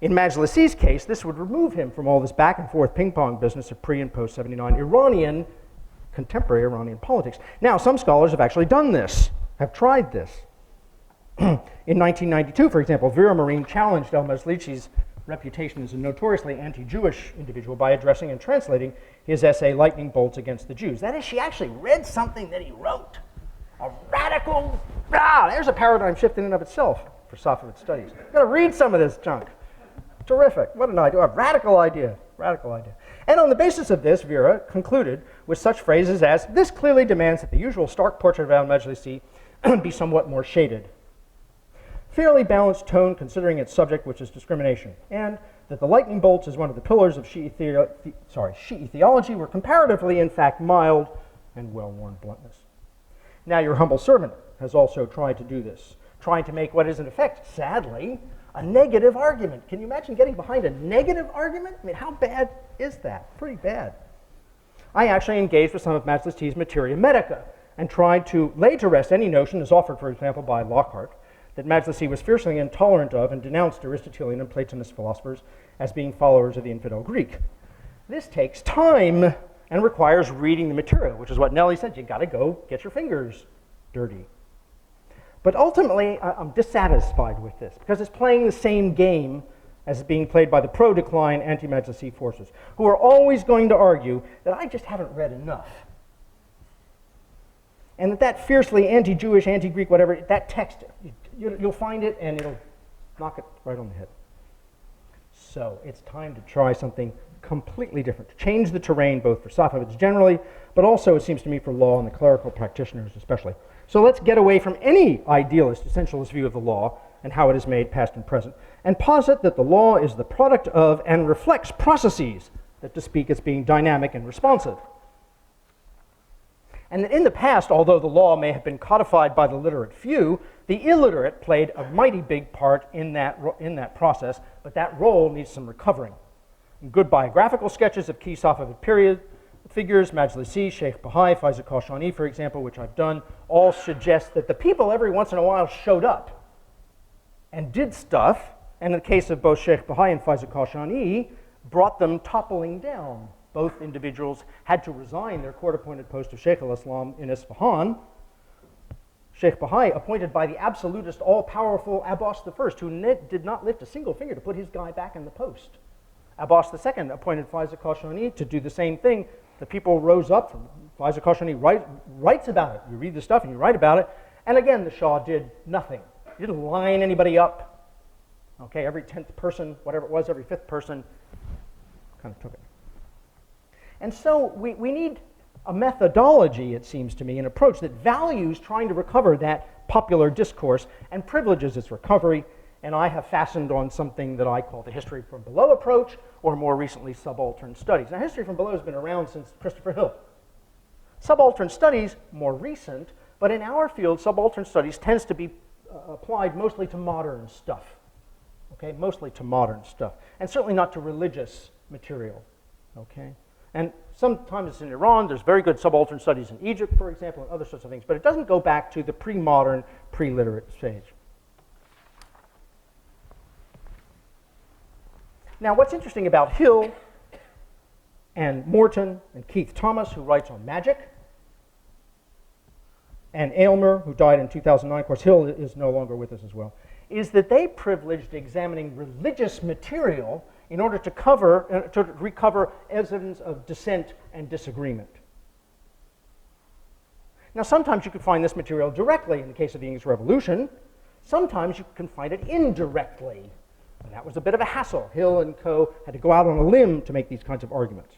D: In Majlisi's case, this would remove him from all this back and forth ping-pong business of pre- and post-79 contemporary Iranian politics. Now, some scholars have actually done this, have tried this. In 1992, for example, Vera Marin challenged al-Majlisi's reputation as a notoriously anti-Jewish individual by addressing and translating his essay, Lightning Bolts Against the Jews. That is, she actually read something that he wrote. A radical, there's a paradigm shift in and of itself for Safavid studies. You've got to read some of this junk. Terrific. What an idea. A radical idea. Radical idea. And on the basis of this, Vera concluded with such phrases as, this clearly demands that the usual stark portrait of al-Majlisi be somewhat more shaded. Fairly balanced tone considering its subject, which is discrimination, and that the lightning bolts is one of the pillars of Shi'i theology were comparatively, in fact, mild and well-worn bluntness. Now, your humble servant has also tried to do this, trying to make what is in effect, sadly, a negative argument. Can you imagine getting behind a negative argument? I mean, how bad is that? Pretty bad. I actually engaged with some of Majlisi's materia medica and tried to lay to rest any notion, as offered, for example, by Lockhart, that Majlisi was fiercely intolerant of and denounced Aristotelian and Platonist philosophers as being followers of the infidel Greek. This takes time and requires reading the material, which is what Nelly said. You got to go get your fingers dirty. But ultimately, I'm dissatisfied with this because it's playing the same game as being played by the pro-decline anti-Majlisi forces, who are always going to argue that I just haven't read enough. And that fiercely anti-Jewish, anti-Greek, whatever, that text, you'll find it and it'll knock it right on the head. So it's time to try something completely different, to change the terrain both for Safavids generally, but also, it seems to me, for law and the clerical practitioners especially. So let's get away from any idealist, essentialist view of the law and how it is made past and present, and posit that the law is the product of and reflects processes that, to speak, as being dynamic and responsive. And that in the past, although the law may have been codified by the literate few, the illiterate played a mighty big part in that process, but that role needs some recovering. Good biographical sketches of key Safavid period figures, Majlisi, Sheikh Bahai, Faiza Kashani, for example, which I've done, all suggest that the people every once in a while showed up and did stuff, and in the case of both Sheikh Bahai and Faiza Kashani, brought them toppling down. Both individuals had to resign their court-appointed post of Sheikh al-Islam in Isfahan. Sheikh Bahai, appointed by the absolutist, all-powerful Abbas I, who did not lift a single finger to put his guy back in the post. Abbas II appointed Faiza Kashani to do the same thing. The people rose up. Faiza Kashani writes about it. You read the stuff and you write about it. And again, the Shah did nothing. He didn't line anybody up. Okay, every 10th person, whatever it was, every 5th person kind of took it. And so we need a methodology, it seems to me, an approach that values trying to recover that popular discourse and privileges its recovery. And I have fastened on something that I call the history from below approach, or more recently, subaltern studies. Now, history from below has been around since Christopher Hill. Subaltern studies, more recent, but in our field, subaltern studies tends to be applied mostly to modern stuff. okay, mostly to modern stuff, and certainly not to religious material, okay? And sometimes it's in Iran, there's very good subaltern studies in Egypt, for example, and other sorts of things, but it doesn't go back to the pre-modern, pre-literate stage. Now, what's interesting about Hill and Morton and Keith Thomas, who writes on magic, and Aylmer, who died in 2009, of course, Hill is no longer with us as well, is that they privileged examining religious material in order to recover evidence of dissent and disagreement. Now, sometimes you can find this material directly in the case of the English Revolution. Sometimes you can find it indirectly. And that was a bit of a hassle. Hill and co. had to go out on a limb to make these kinds of arguments.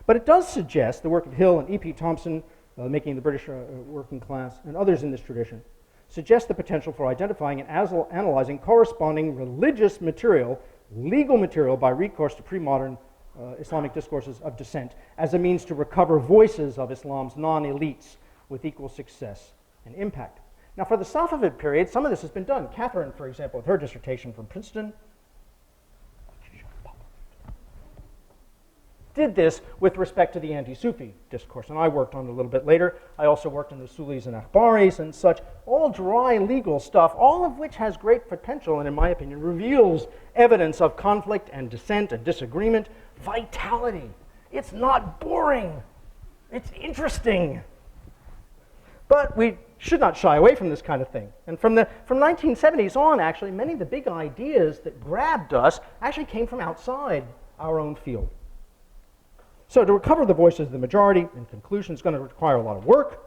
D: But it does suggest, the work of Hill and E.P. Thompson, making the British working class, and others in this tradition, suggest the potential for identifying and analyzing corresponding religious material, legal material, by recourse to pre-modern Islamic discourses of dissent as a means to recover voices of Islam's non-elites with equal success and impact. Now, for the Safavid period, some of this has been done. Catherine, for example, with her dissertation from Princeton, did this with respect to the anti-Sufi discourse, and I worked on it a little bit later. I also worked on the Sulis and Akhbaris and such, all dry legal stuff, all of which has great potential and, in my opinion, reveals evidence of conflict and dissent and disagreement, vitality. It's not boring. It's interesting. But we should not shy away from this kind of thing. And from 1970s on, actually, many of the big ideas that grabbed us actually came from outside our own field. So to recover the voices of the majority, in conclusion, is going to require a lot of work,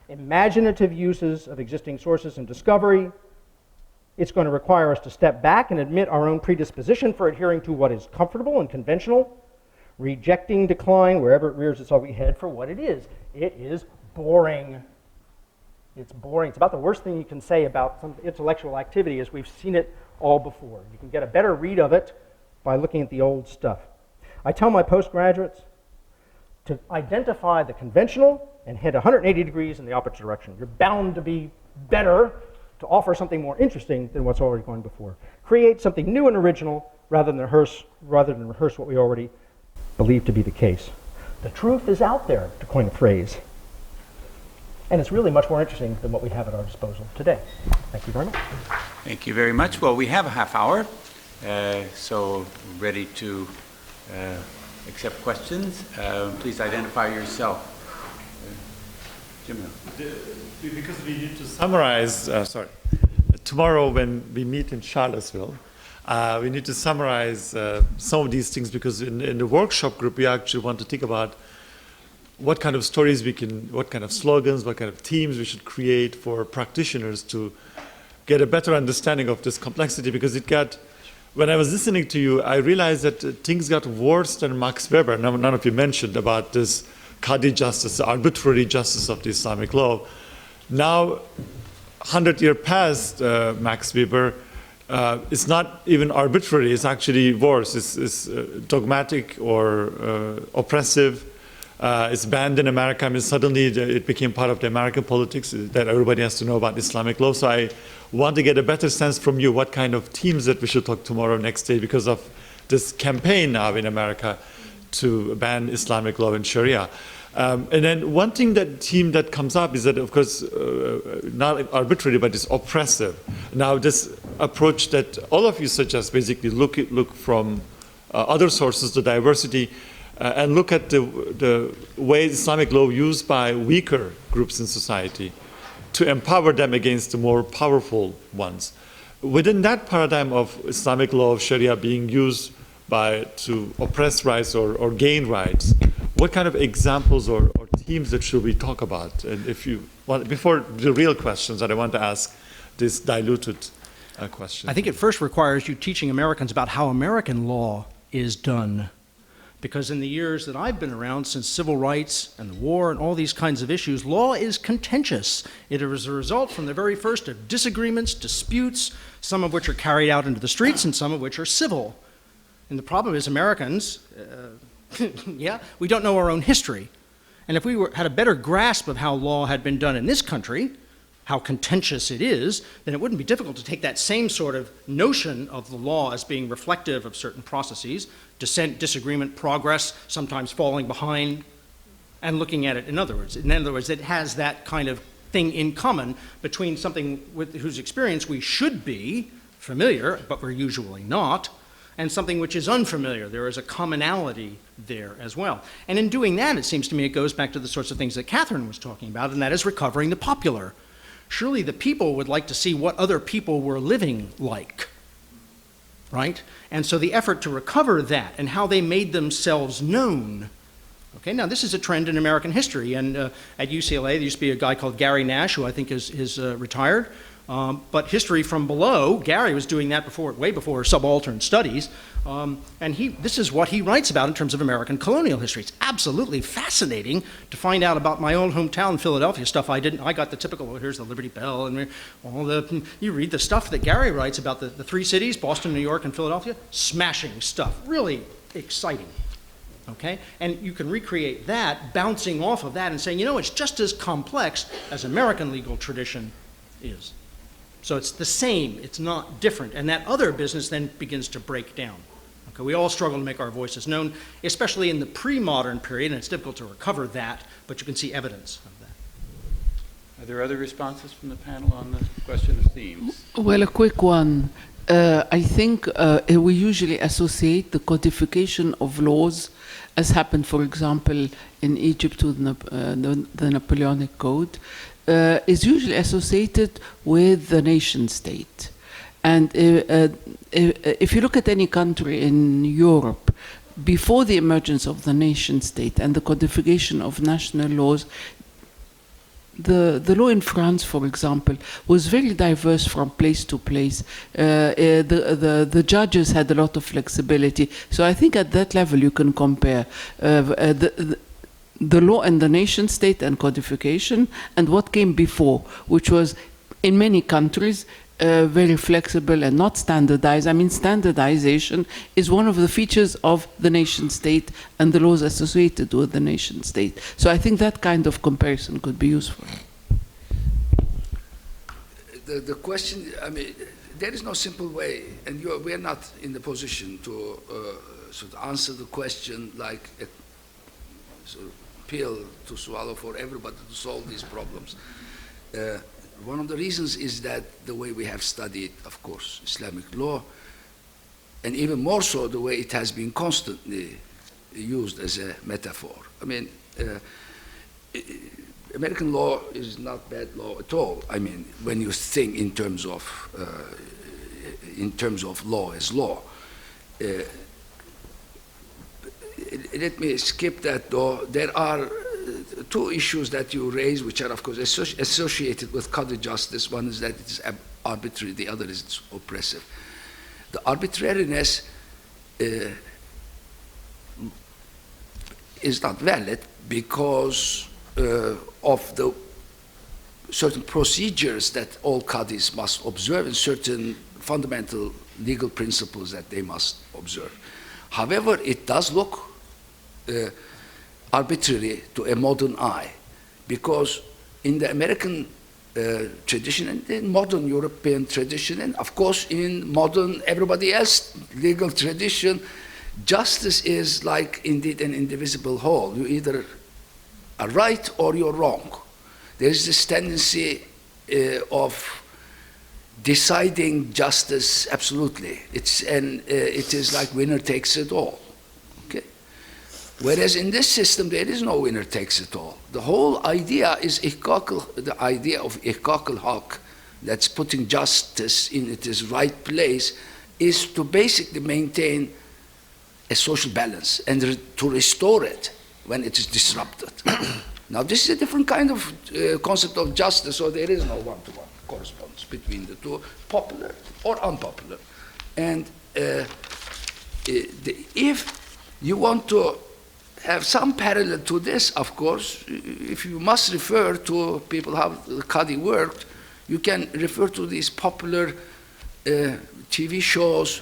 D: imaginative uses of existing sources and discovery. It's going to require us to step back and admit our own predisposition for adhering to what is comfortable and conventional, rejecting decline wherever it rears its ugly head for what it is. It is boring. It's boring. It's about the worst thing you can say about some intellectual activity, as we've seen it all before. You can get a better read of it by looking at the old stuff. I tell my postgraduates to identify the conventional and head 180 degrees in the opposite direction. You're bound to be better, to offer something more interesting than what's already going before. Create something new and original rather than rehearse what we already believe to be the case. The truth is out there, to coin a phrase. And it's really much more interesting than what we have at our disposal today. Thank you very much.
A: Thank you very much. Well, we have a half hour, so ready to accept questions. Please identify yourself. Jim.
E: Because we need to summarize, tomorrow when we meet in Charlottesville, we need to summarize some of these things, because in the workshop group, we actually want to think about what kind of stories what kind of slogans, what kind of themes we should create for practitioners to get a better understanding of this complexity, because when I was listening to you, I realized that things got worse than Max Weber. None of you mentioned about this Qadi justice, the arbitrary justice of the Islamic law. Now, 100 years past Max Weber, it's not even arbitrary, it's actually worse. It's dogmatic or oppressive. It's banned in America. I mean, suddenly it became part of the American politics that everybody has to know about Islamic law. So I want to get a better sense from you what kind of themes that we should talk tomorrow, next day, because of this campaign now in America to ban Islamic law and Sharia. And then one theme that comes up is that, of course, not arbitrary, but it's oppressive. Now, this approach that all of you suggest, basically look from other sources, the diversity, and look at the way Islamic law used by weaker groups in society to empower them against the more powerful ones. Within that paradigm of Islamic law of Sharia being used to oppress rights or gain rights, what kind of examples or themes that should we talk about? And if you want, before the real questions that I want to ask, this diluted question.
D: I think it first requires you teaching Americans about how American law is done. Because in the years that I've been around, since civil rights and the war and all these kinds of issues, law is contentious. It is a result from the very first of disagreements, disputes, some of which are carried out into the streets and some of which are civil. And the problem is Americans, we don't know our own history. And if we had a better grasp of how law had been done in this country, how contentious it is, then it wouldn't be difficult to take that same sort of notion of the law as being reflective of certain processes, dissent, disagreement, progress, sometimes falling behind, and looking at it in other words. In other words, it has that kind of thing in common between something with whose experience we should be familiar, but we're usually not, and something which is unfamiliar. There is a commonality there as well. And in doing that, it seems to me it goes back to the sorts of things that Catherine was talking about, and that is recovering the popular. Surely the people would like to see what other people were living like, right? And so the effort to recover that and how they made themselves known. Okay, now this is a trend in American history, and at UCLA there used to be a guy called Gary Nash, who I think is retired. But history from below, Gary was doing that way before subaltern studies, and this is what he writes about in terms of American colonial history. It's absolutely fascinating to find out about my own hometown, Philadelphia, stuff I didn't. I got the typical, well, here's the Liberty Bell, and you read the stuff that Gary writes about the three cities, Boston, New York, and Philadelphia, smashing stuff, really exciting. Okay, and you can recreate that, bouncing off of that and saying, you know, it's just as complex as American legal tradition is. So it's the same, it's not different, and that other business then begins to break down. Okay, we all struggle to make our voices known, especially in the pre-modern period, and it's difficult to recover that, but you can see evidence of that.
A: Are there other responses from the panel on the question of themes?
C: Well, a quick one. I think we usually associate the codification of laws, as happened, for example, in Egypt with the Napoleonic Code, is usually associated with the nation state. And if you look at any country in Europe, before the emergence of the nation state and the codification of national laws, the law in France, for example, was very diverse from place to place. The judges had a lot of flexibility. So I think at that level you can compare the law and the nation state and codification and what came before, which was in many countries very flexible and not standardized. I mean, standardization is one of the features of the nation state and the laws associated with the nation state. So I think that kind of comparison could be useful.
B: The question, I mean, there is no simple way, and we are not in the position to sort of answer the question like a sort of pill to swallow for everybody to solve these problems. One of the reasons is that the way we have studied, of course, Islamic law, and even more so the way it has been constantly used as a metaphor. I mean, American law is not bad law at all. I mean, when you think in terms of law as law. Let me skip that, though. There are two issues that you raise, which are, of course, associated with Qadi justice. One is that it is arbitrary, the other is it's oppressive. The arbitrariness is not valid because of the certain procedures that all Qadis must observe and certain fundamental legal principles that they must observe. However, it does look arbitrary to a modern eye, because in the American tradition and in modern European tradition, and of course in modern everybody else legal tradition, justice is like indeed an indivisible whole. You either are right or you're wrong. There is this tendency of deciding justice absolutely. It is like winner takes it all. Whereas in this system, there is no winner takes it all. The whole idea is the idea of ihqaq al-haq, that's putting justice in its right place, is to basically maintain a social balance and to restore it when it is disrupted. Now, this is a different kind of concept of justice, so there is no one-to-one correspondence between the two, popular or unpopular. And if you want to have some parallel to this, of course, if you must refer to people how the Qadi worked, you can refer to these popular TV shows,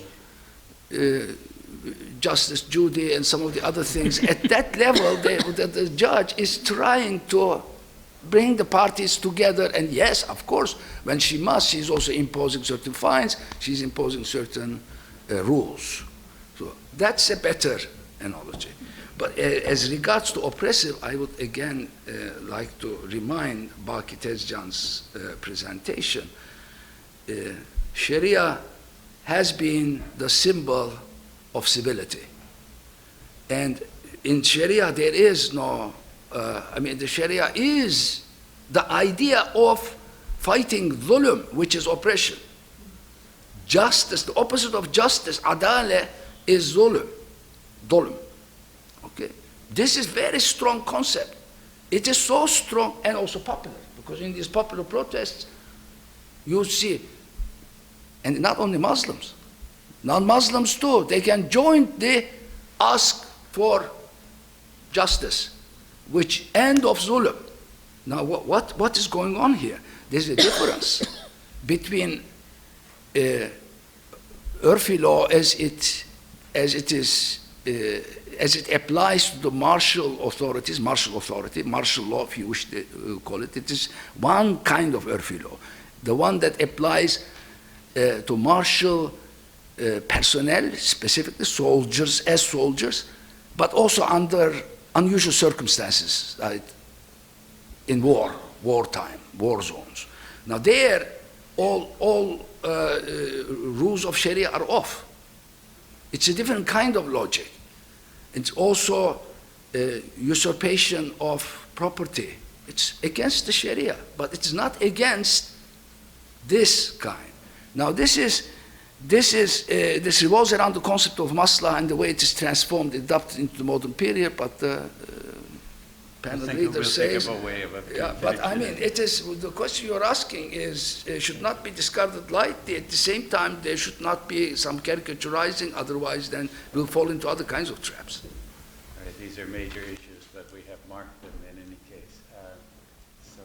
B: Justice Judy and some of the other things. At that level, the judge is trying to bring the parties together. And yes, of course, when she must, she's also imposing certain fines, she's imposing certain rules. So that's a better analogy. But as regards to oppressive, I would again like to remind Baki Tezcan's presentation. Sharia has been the symbol of civility. And in Sharia, there is no, the Sharia is the idea of fighting dhulm, which is oppression. Justice, the opposite of justice, adala, is dhulm. Okay? This is very strong concept. It is so strong and also popular, because in these popular protests, you see, and not only Muslims, non-Muslims too, they can join the ask for justice, which end of zulm. Now, what is going on here? There's a difference between Urfi law as it applies to the martial authorities, martial law, if you wish to call it. It is one kind of Urfi law, the one that applies to martial personnel, specifically soldiers, but also under unusual circumstances, right? In wartime, war zones. Now there, all rules of Sharia are off. It's a different kind of logic. It's also usurpation of property. It's against the Sharia, but it's not against this kind. Now this revolves around the concept of maslaha and the way it is transformed, adapted into the modern period, but panel leader says, but I mean, it is, the question you're asking is, should not be discarded lightly. At the same time, there should not be some caricaturizing, otherwise then we'll fall into other kinds of traps.
A: All right, these are major issues, but we have marked them in any case. So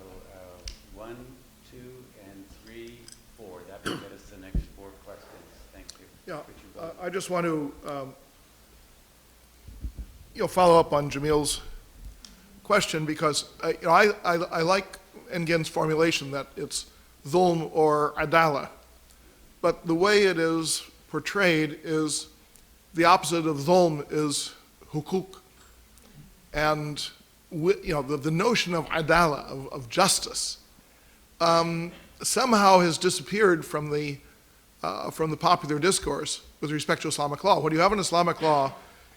A: 1, 2, and 3, 4, that will get us the next 4 questions. Thank you.
F: Yeah, I just want to follow up on Jamil's question, because I like Engin's formulation that it's dhulm or adala, but the way it is portrayed is the opposite of dhulm is hukuk, and the notion of adala, of justice, somehow has disappeared from the popular discourse with respect to Islamic law. What you have in Islamic law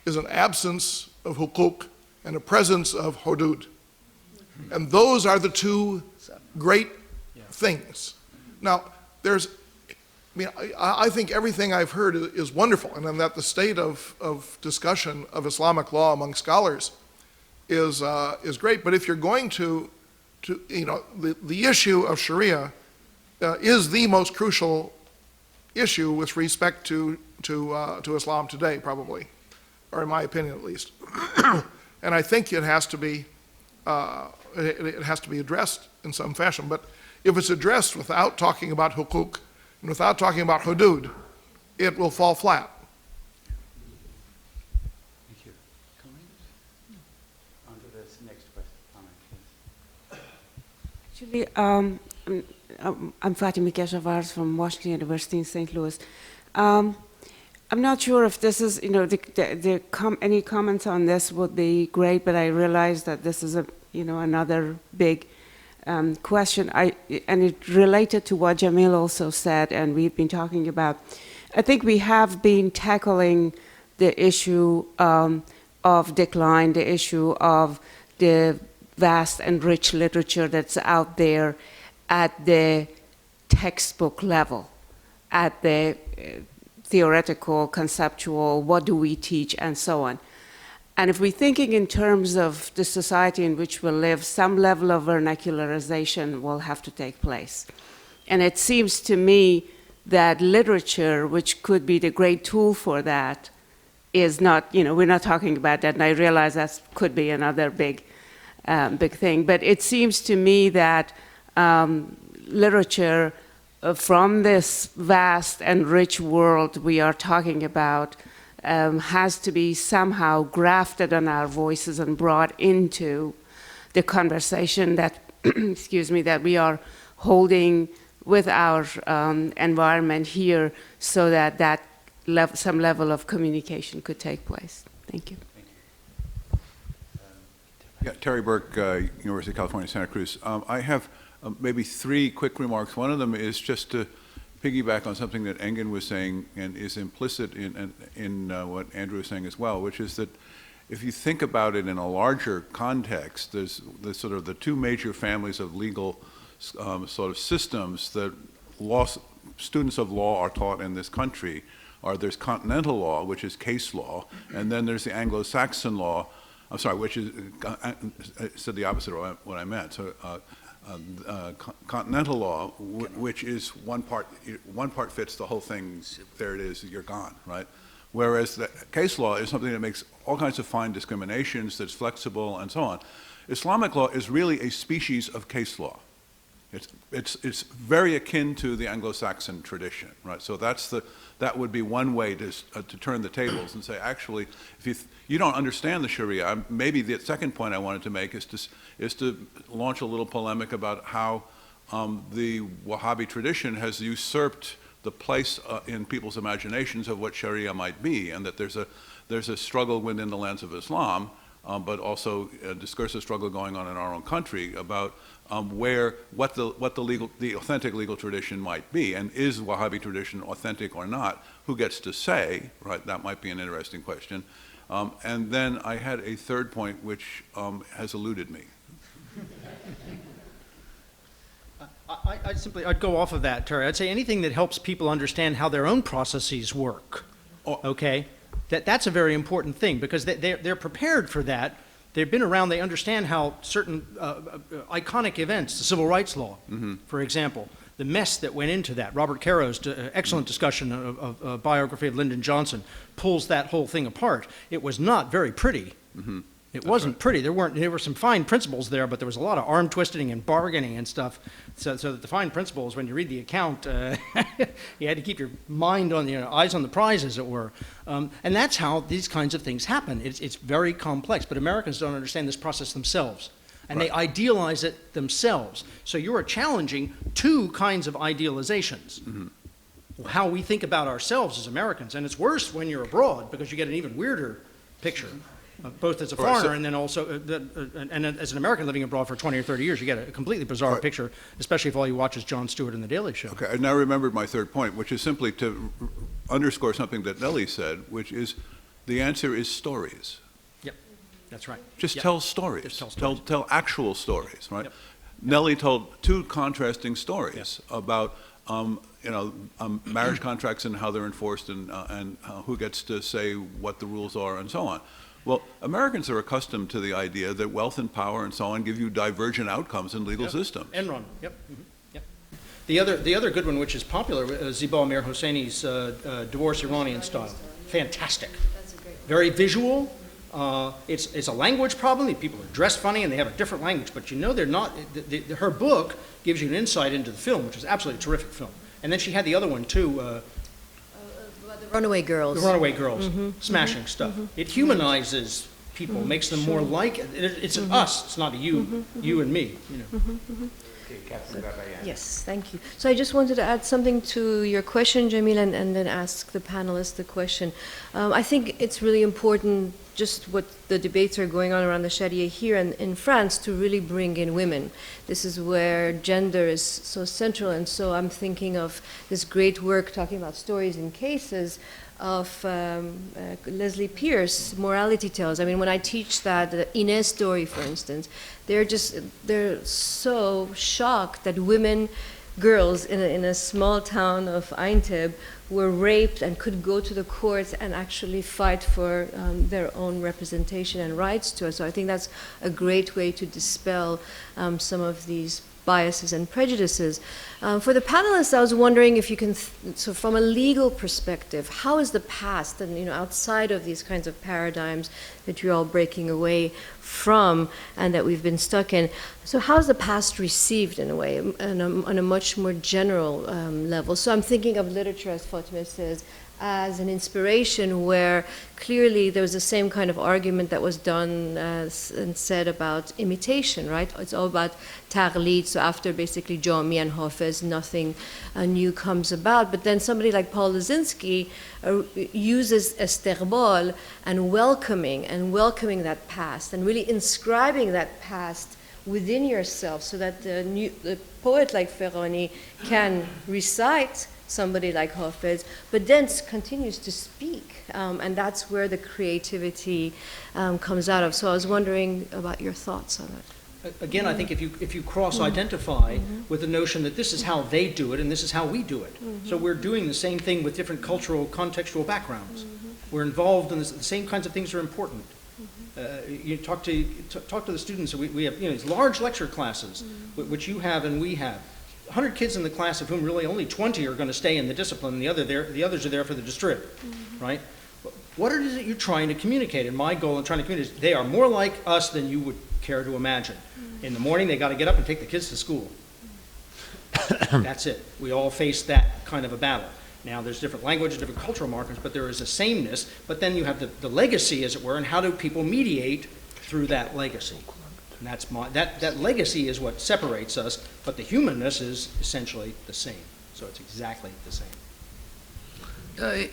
F: is an absence of hukuk and a presence of hudud. And those are the two great things. Now, I think everything I've heard is wonderful, and that the state of discussion of Islamic law among scholars is great. But if you're going to the issue of Sharia is the most crucial issue with respect to Islam today, probably, or in my opinion at least. And I think it has to be addressed in some fashion. But if it's addressed without talking about hukuk and without talking about hudud, it will fall flat.
A: Thank you. On to this next question. Comment, please.
G: Actually, I'm Fatima Keshavars from Washington University in St. Louis. I'm not sure if this is, any comments on this would be great, but I realize that this is another big question. And it related to what Jamil also said, and we've been talking about. I think we have been tackling the issue of decline, the issue of the vast and rich literature that's out there at the textbook level, at the theoretical, conceptual, what do we teach, and so on. And if we're thinking in terms of the society in which we live, some level of vernacularization will have to take place. And it seems to me that literature, which could be the great tool for that, is not, we're not talking about that, and I realize that could be another big thing. But it seems to me that literature from this vast and rich world we are talking about has to be somehow grafted on our voices and brought into the conversation that excuse me, that we are holding with our environment here so that some level of communication could take place. Thank you.
H: Yeah, Terry Burke, University of California, Santa Cruz. I have maybe 3 quick remarks. One of them is just to piggyback on something that Engin was saying and is implicit in what Andrew was saying as well, which is that if you think about it in a larger context, there's sort of the 2 major families of legal sort of systems that students of law are taught in this country. There's continental law, which is case law, and then there's the Anglo-Saxon law, I'm sorry, which is, I said the opposite of what I meant. So continental law, which is one part fits the whole thing, there it is, you're gone, right? Whereas the case law is something that makes all kinds of fine discriminations, that's flexible, and so on. Islamic law is really a species of case law. It's very akin to the Anglo-Saxon tradition, right? So that would be one way to turn the tables and say, actually, if you don't understand the Sharia, maybe the second point I wanted to make is to launch a little polemic about how the Wahhabi tradition has usurped the place in people's imaginations of what Sharia might be, and that there's a struggle within the lens of Islam, but also a discursive struggle going on in our own country about what the authentic legal tradition might be, and is Wahhabi tradition authentic or not? Who gets to say, right? That might be an interesting question. And then I had a third point which has eluded me.
D: I'd go off of that, Terry. I'd say anything that helps people understand how their own processes work. Okay, that's a very important thing, because they're prepared for that. They've been around, they understand how certain iconic events, the civil rights law, for example, the mess that went into that. Robert Caro's excellent discussion of a biography of Lyndon Johnson pulls that whole thing apart. It was not very pretty. It wasn't pretty. There were some fine principles there, but there was a lot of arm twisting and bargaining and stuff. So that the fine principles, when you read the account, you had to keep your mind on, eyes on the prize, as it were. And that's how these kinds of things happen. It's very complex, but Americans don't understand this process themselves. And they idealize it themselves. So you are challenging 2 kinds of idealizations. How we think about ourselves as Americans. And it's worse when you're abroad, because you get an even weirder picture. Both as a foreigner and then also, and as an American living abroad for 20 or 30 years, you get a completely bizarre picture, especially if all you watch is Jon Stewart and The Daily Show.
H: Okay, I now remembered my third point, which is simply to underscore something that Nelly said, which is the answer is stories.
D: Yep, that's right.
H: Just tell stories.
D: Just tell stories.
H: Tell actual stories, right? Yep. Nelly told 2 contrasting stories about marriage contracts and how they're enforced, and who gets to say what the rules are and so on. Well, Americans are accustomed to the idea that wealth and power and so on give you divergent outcomes in legal systems. Enron,
D: yep. The other good one, which is popular, Zibal Amir Hosseini's Divorce Iranian Style. Fantastic.
I: That's a great one.
D: Very visual. It's a language problem. People are dressed funny and they have a different language, but they're not. Her book gives you an insight into the film, which is absolutely a terrific film. And then she had the other one too.
I: The Runaway Girls.
D: The Runaway Girls, smashing stuff. It humanizes people, makes them more like it. It's an us. It's not a you, you and me.
I: Yes, thank you. So I just wanted to add something to your question, Jamil, and then ask the panelists the question. I think it's really important, just what the debates are going on around the Sharia here and in France, to really bring in women. This is where gender is so central, and so I'm thinking of this great work talking about stories and cases of Leslie Pierce, Morality Tales. I mean, when I teach that, the Inez story, for instance, they're so shocked that girls in a small town of Einteb were raped and could go to the courts and actually fight for their own representation and rights to it. So I think that's a great way to dispel some of these biases and prejudices. For the panelists, I was wondering if you can, so from a legal perspective, how is the past, and outside of these kinds of paradigms that you're all breaking away from and that we've been stuck in, so how is the past received in a way, on a much more general level? So I'm thinking of literature, as Fatima says, as an inspiration, where clearly there was the same kind of argument that was done and said about imitation, right? It's all about taqlid, so after basically Jami and Hafiz, nothing new comes about. But then somebody like Paul Lisinski uses istiqbal and welcoming that past, and really inscribing that past within yourself, so that the poet like Ferroni can recite somebody like Hafiz, but then continues to speak, and that's where the creativity comes out of. So I was wondering about your thoughts on it.
J: Again, I think if you cross-identify with the notion that this is how they do it and this is how we do it, so we're doing the same thing with different cultural, contextual backgrounds. We're involved in the same kinds of things are important. You talk to the students. We have these large lecture classes, which you have and we have. 100 kids in the class, of whom really only 20 are going to stay in the discipline, and the others are there for the distrib, right? What is it you're trying to communicate? And my goal in trying to communicate is they are more like us than you would care to imagine. In the morning, they got to get up and take the kids to school. That's it. We all face that kind of a battle. Now, there's different language, different cultural markers, but there is a sameness. But then you have the legacy, as it were, and how do people mediate through that legacy? And that's that legacy is what separates us, but the humanness is essentially the same. So it's exactly the same.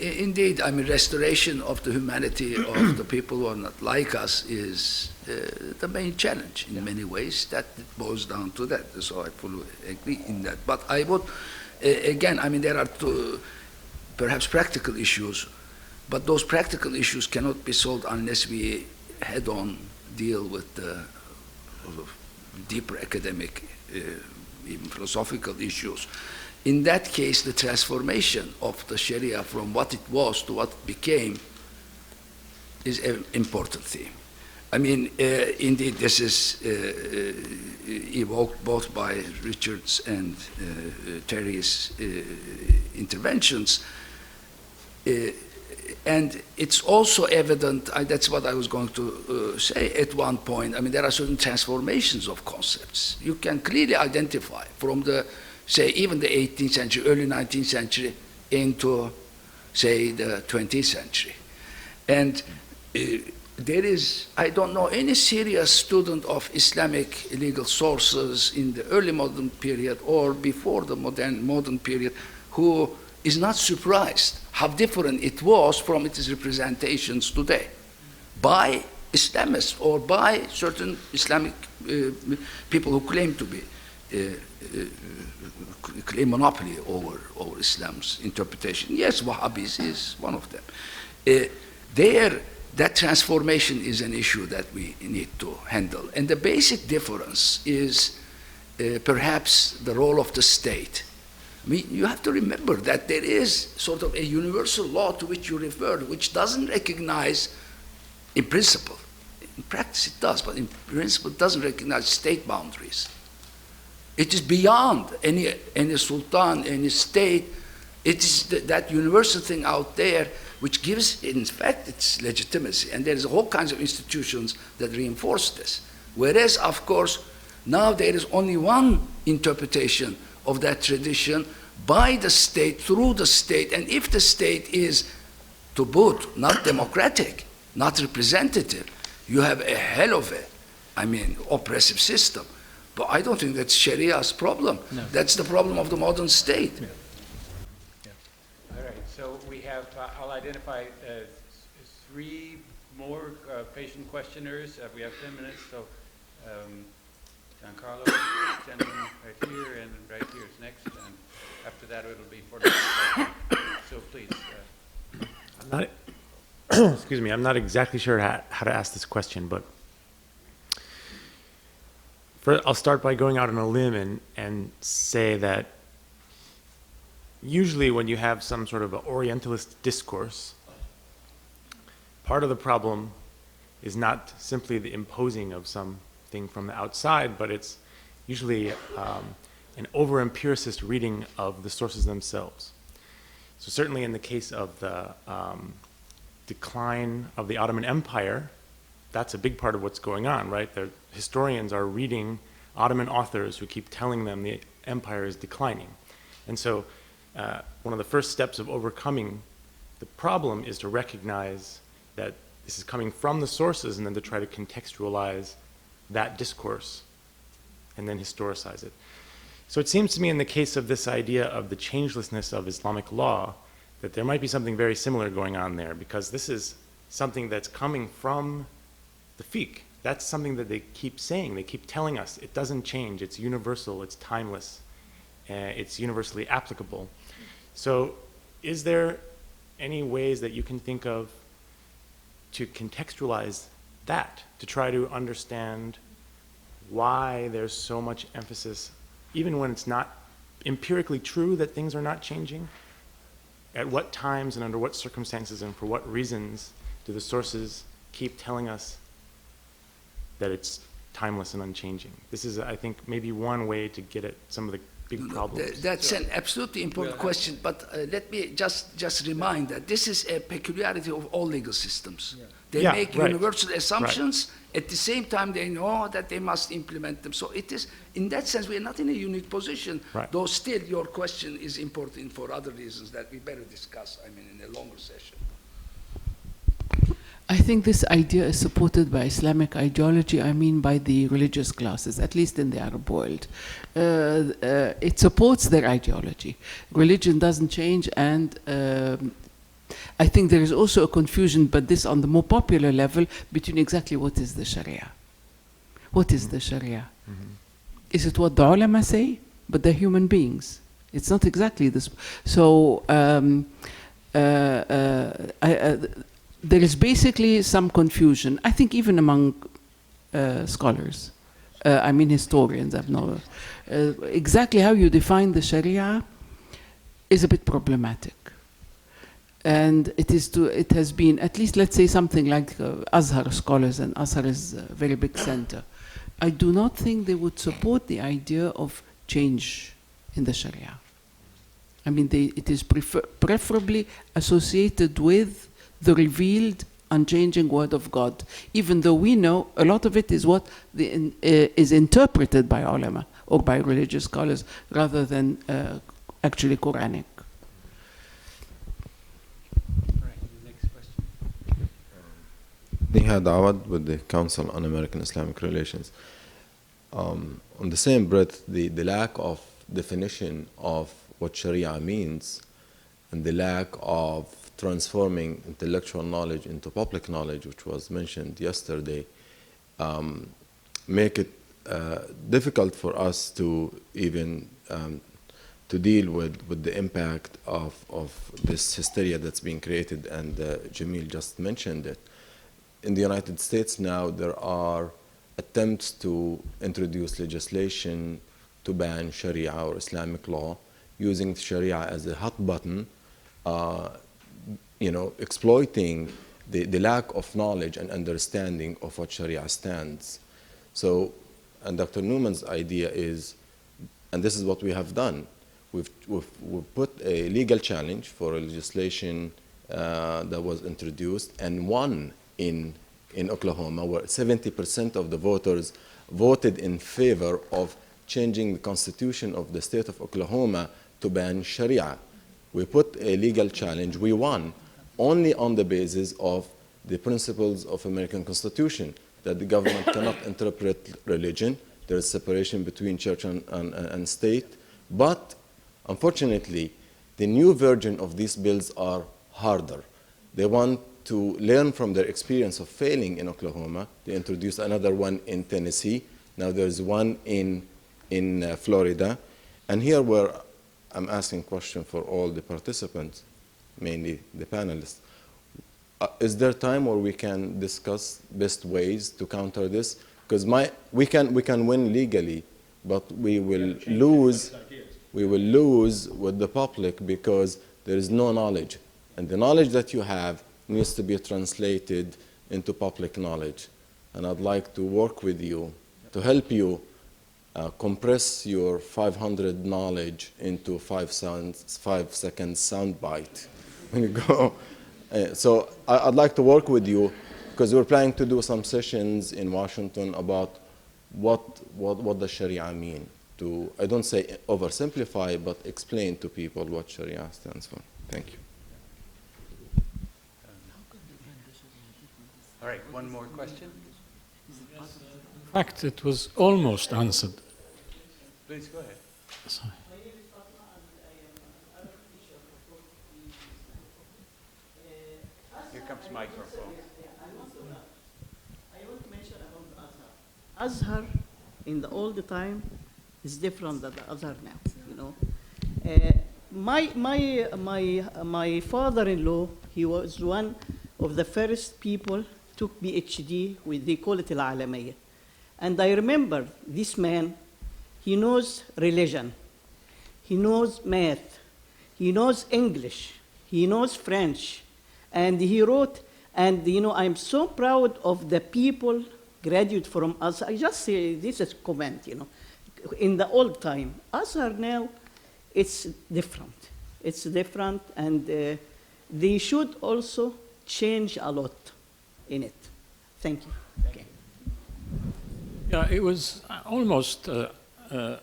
B: Indeed, I mean, restoration of the humanity of the people who are not like us is the main challenge in many ways. That it boils down to that. So I fully agree in that. But I would, again, I mean, there are two, perhaps practical issues, but those practical issues cannot be solved unless we head-on deal with the deeper academic, even philosophical issues. In that case, the transformation of the Sharia from what it was to what it became is an important theme. I mean, indeed, this is evoked both by Richard's and Terry's interventions. And it's also evident, that's what I was going to say at one point, I mean, there are certain transformations of concepts. You can clearly identify from the, say, even the 18th century, early 19th century into, say, the 20th century. And there is, I don't know any serious student of Islamic legal sources in the early modern period or before the modern period who is not surprised how different it was from its representations today by Islamists or by certain Islamic people who claim to be claim monopoly over Islam's interpretation. Yes, Wahhabis is one of them. That transformation is an issue that we need to handle. And the basic difference is perhaps the role of the state. I mean, you have to remember that there is sort of a universal law to which you referred, which doesn't recognize, in principle, in practice it does, but in principle it doesn't recognize state boundaries. It is beyond any sultan, any state. It is that universal thing out there which gives, in fact, its legitimacy. And there is all kinds of institutions that reinforce this. Whereas, of course, now there is only one interpretation of that tradition by the state, through the state, and if the state is, to boot, not democratic, not representative, you have a hell of a, oppressive system. But I don't think that's Sharia's problem. No. That's the problem of the modern state.
A: Yeah. All right, so we have, I'll identify 3 more patient questioners. We have 10 minutes, so Giancarlo, gentleman right here, and right here is next, and after that it'll be 40 minutes. So please.
K: I'm not, excuse me, I'm not exactly sure how to ask this question, but I'll start by going out on a limb and say that usually when you have some sort of an Orientalist discourse, part of the problem is not simply the imposing of something from the outside, but it's usually an over-empiricist reading of the sources themselves. So certainly in the case of the decline of the Ottoman Empire, that's a big part of what's going on, right? The historians are reading Ottoman authors who keep telling them the empire is declining. And so one of the first steps of overcoming The problem is to recognize that this is coming from the sources and then to try to contextualize that discourse and then historicize it. So it seems to me in the case of this idea of the changelessness of Islamic law that there might be something very similar going on there, because this is something that's coming from the fiqh. That's something that they keep saying. They keep telling us it doesn't change. It's universal. It's timeless. It's universally applicable. So is there any ways that you can think of to contextualize that, to try to understand why there's so much emphasis, even when it's not empirically true that things are not changing? At what times and under what circumstances and for what reasons do the sources keep telling us that it's timeless and unchanging? This is, I think, maybe one way to get at some of the big problems.
B: That's an absolutely important question, but let me just remind that this is a peculiarity of all legal systems. They make universal assumptions. At the same time, they know that they must implement them. So it is, in that sense, we are not in a unique position, though still your question is important for other reasons that we better discuss, I mean, in a longer session.
C: I think this idea is supported by Islamic ideology, I mean by the religious classes, at least in the Arab world. It supports their ideology. Religion doesn't change, and I think there is also a confusion, but this on the more popular level, between exactly what is the Sharia. What is the Sharia? Is it what the ulama say? But they're human beings. It's not exactly this. So there is basically some confusion, I think even among scholars, I mean historians. I've known exactly how you define the Sharia is a bit problematic. And it has been, at least let's say something like Azhar scholars, and Azhar is a very big center. I do not think they would support the idea of change in the Sharia. I mean, it is preferably associated with the revealed, unchanging word of God, even though we know a lot of it is what is interpreted by ulama or by religious scholars rather than actually Quranic.
L: Nihad Awad with the Council on American Islamic Relations. On the same breath, the lack of definition of what Sharia means and the lack of transforming intellectual knowledge into public knowledge, which was mentioned yesterday, make it difficult for us to even to deal with the impact of this hysteria that's being created, and Jamil just mentioned it. In the United States now, there are attempts to introduce legislation to ban Sharia or Islamic law, using Sharia as a hot button, exploiting the lack of knowledge and understanding of what Sharia stands. So, and Dr. Newman's idea is, and this is what we have done, we've put a legal challenge for a legislation that was introduced and won in Oklahoma, where 70% of the voters voted in favor of changing the constitution of the state of Oklahoma to ban Sharia. We put a legal challenge, we won, only on the basis of the principles of American Constitution, that the government cannot interpret religion, there is separation between church and state, but unfortunately, the new version of these bills are harder. They want to learn from their experience of failing in Oklahoma. They introduced another one in Tennessee. Now there's one in Florida. And here where I'm asking a question for all the participants, mainly the panelists. Is there time where we can discuss best ways to counter this? Because we can win legally, but we will lose with the public because there is no knowledge. And the knowledge that you have needs to be translated into public knowledge. And I'd like to work with you to help you compress your 500 knowledge into 5-second soundbite when you go. So I'd like to work with you because we're planning to do some sessions in Washington about what does Sharia mean. I don't say oversimplify, but explain to people what Sharia stands for. Thank you.
A: All right, one more question.
M: In fact, it was almost answered.
A: Please go ahead.
M: Sorry.
A: Here comes microphone.
N: I want to mention about the Azhar. Azhar in the old time is different than the Azhar now, you know. My father-in-law, he was one of the first people took PhD with, they call it Al-Alamiyya. And I remember this man, he knows religion, he knows math, he knows English, he knows French, and he wrote, and you know, I'm so proud of the people graduate from Azhar. I just say this is a comment, you know. In the old time, Azhar now, it's different. It's different, and they should also change a lot in it. Thank you. Okay.
M: Yeah, it was almost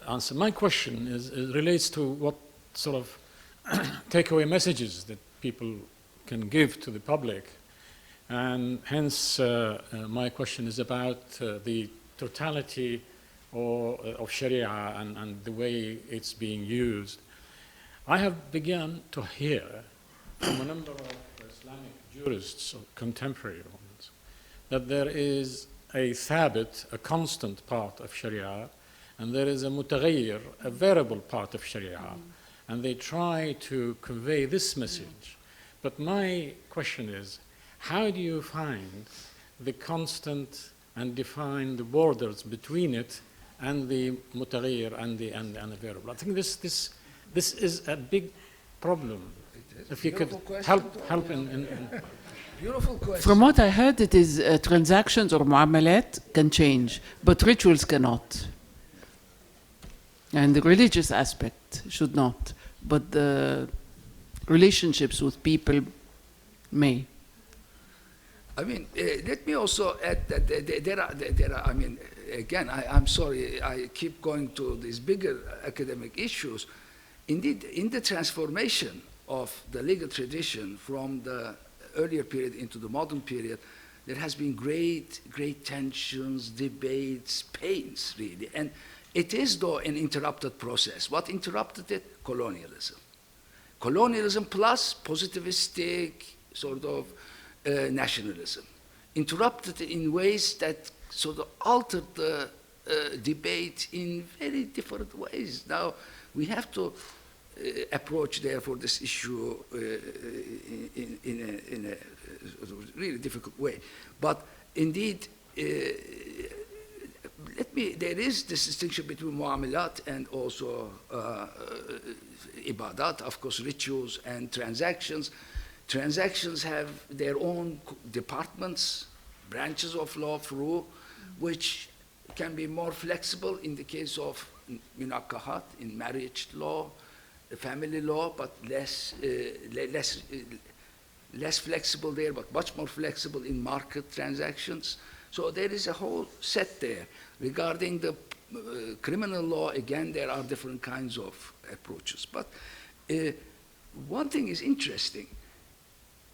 M: answered. My question relates to what sort of takeaway messages that people can give to the public. And hence, my question is about the totality of Sharia and the way it's being used. I have begun to hear from a number of Islamic jurists or contemporary ones that there is a thabit, a constant part of Sharia, and there is a mutaghayyir, a variable part of Sharia. And they try to convey this message. But my question is, how do you find the constant and define the borders between it and the mutaghayyir and the variable? I think this is a big problem. If you could help in
B: Beautiful question.
C: From what I heard, it is transactions or mu'amalat can change, but rituals cannot. And the religious aspect should not, but the relationships with people may.
B: I mean, let me also add that there are I mean, again, I'm sorry, I keep going to these bigger academic issues. Indeed, in the transformation of the legal tradition from the earlier period into the modern period, there has been great tensions, debates, pains, really. And it is, though, an interrupted process. What interrupted it? Colonialism. Colonialism plus positivistic sort of nationalism. Interrupted it in ways that sort of altered the debate in very different ways. Now, we have to approach, therefore, this issue in a really difficult way. But indeed, there is this distinction between mu'amalat and also ibadat, of course, rituals and transactions. Transactions have their own departments, branches of law, furu, which can be more flexible in the case of munakahat, in marriage law, family law, but less flexible there, but much more flexible in market transactions. So there is a whole set there. Regarding the criminal law, again, there are different kinds of approaches. But one thing is interesting.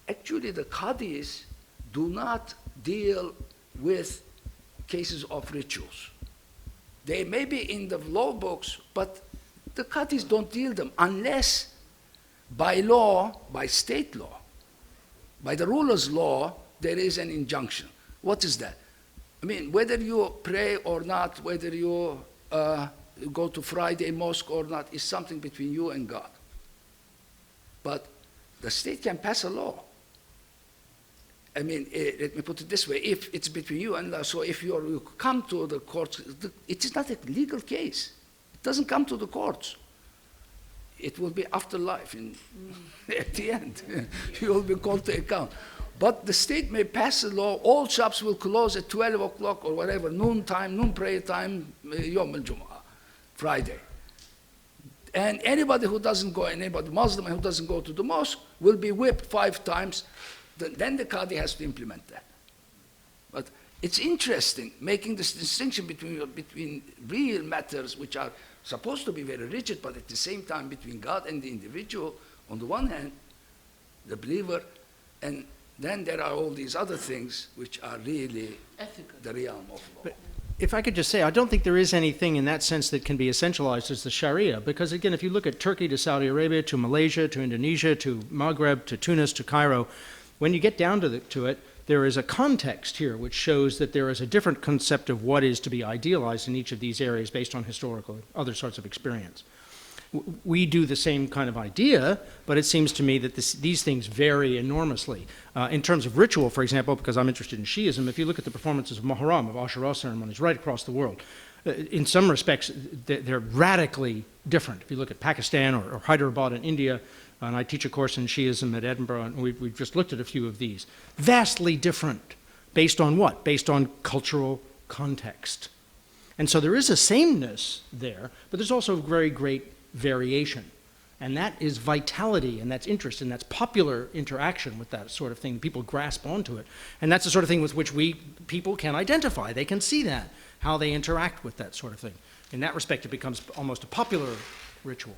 B: Actually, the qadis do not deal with cases of rituals. They may be in the law books, but the qadis don't deal them unless by law, by state law, by the ruler's law, there is an injunction. What is that? I mean, whether you pray or not, whether you go to Friday mosque or not, is something between you and God. But the state can pass a law. I mean, let me put it this way, if it's between you and Allah, so if you come to the courts, it is not a legal case. It doesn't come to the courts. It will be afterlife at the end. You will be called to account. But the state may pass a law, all shops will close at 12 o'clock or whatever, noon prayer time, Yom al-Jum'ah, Friday. And anybody who doesn't go, anybody Muslim who doesn't go to the mosque will be whipped 5 times. Then the Qadi has to implement that. But it's interesting making this distinction between real matters which are supposed to be very rigid, but at the same time between God and the individual on the one hand, the believer, and then there are all these other things which are really the realm of law.
J: If I could just say, I don't think there is anything in that sense that can be essentialized as the Sharia, because again, if you look at Turkey to Saudi Arabia to Malaysia to Indonesia to Maghreb to Tunis to Cairo, when you get down to it, there is a context here which shows that there is a different concept of what is to be idealized in each of these areas based on historical other sorts of experience. We do the same kind of idea, but it seems to me that these things vary enormously. In terms of ritual, for example, because I'm interested in Shiism, if you look at the performances of Muharram, of Ashura ceremonies right across the world, in some respects, they're radically different. If you look at Pakistan or Hyderabad in India, and I teach a course in Shiism at Edinburgh, and we've just looked at a few of these. Vastly different. Based on what? Based on cultural context. And so there is a sameness there, but there's also very great variation. And that is vitality, and that's interest, and that's popular interaction with that sort of thing. People grasp onto it. And that's the sort of thing with which people can identify. They can see that, how they interact with that sort of thing. In that respect, it becomes almost a popular ritual.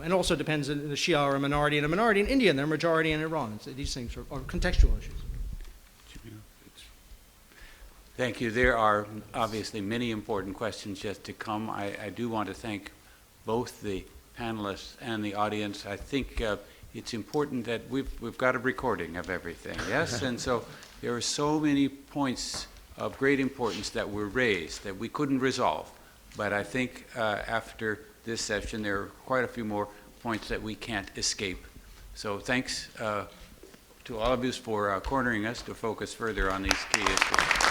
J: And also depends on the Shia are a minority in India, and they're a majority in Iran. So these things are contextual issues.
A: Thank you. There are obviously many important questions yet to come. I do want to thank both the panelists and the audience. I think it's important that we've got a recording of everything, yes? And so there are so many points of great importance that were raised that we couldn't resolve. But I think after this session, there are quite a few more points that we can't escape. So thanks to all of you for cornering us to focus further on these key issues.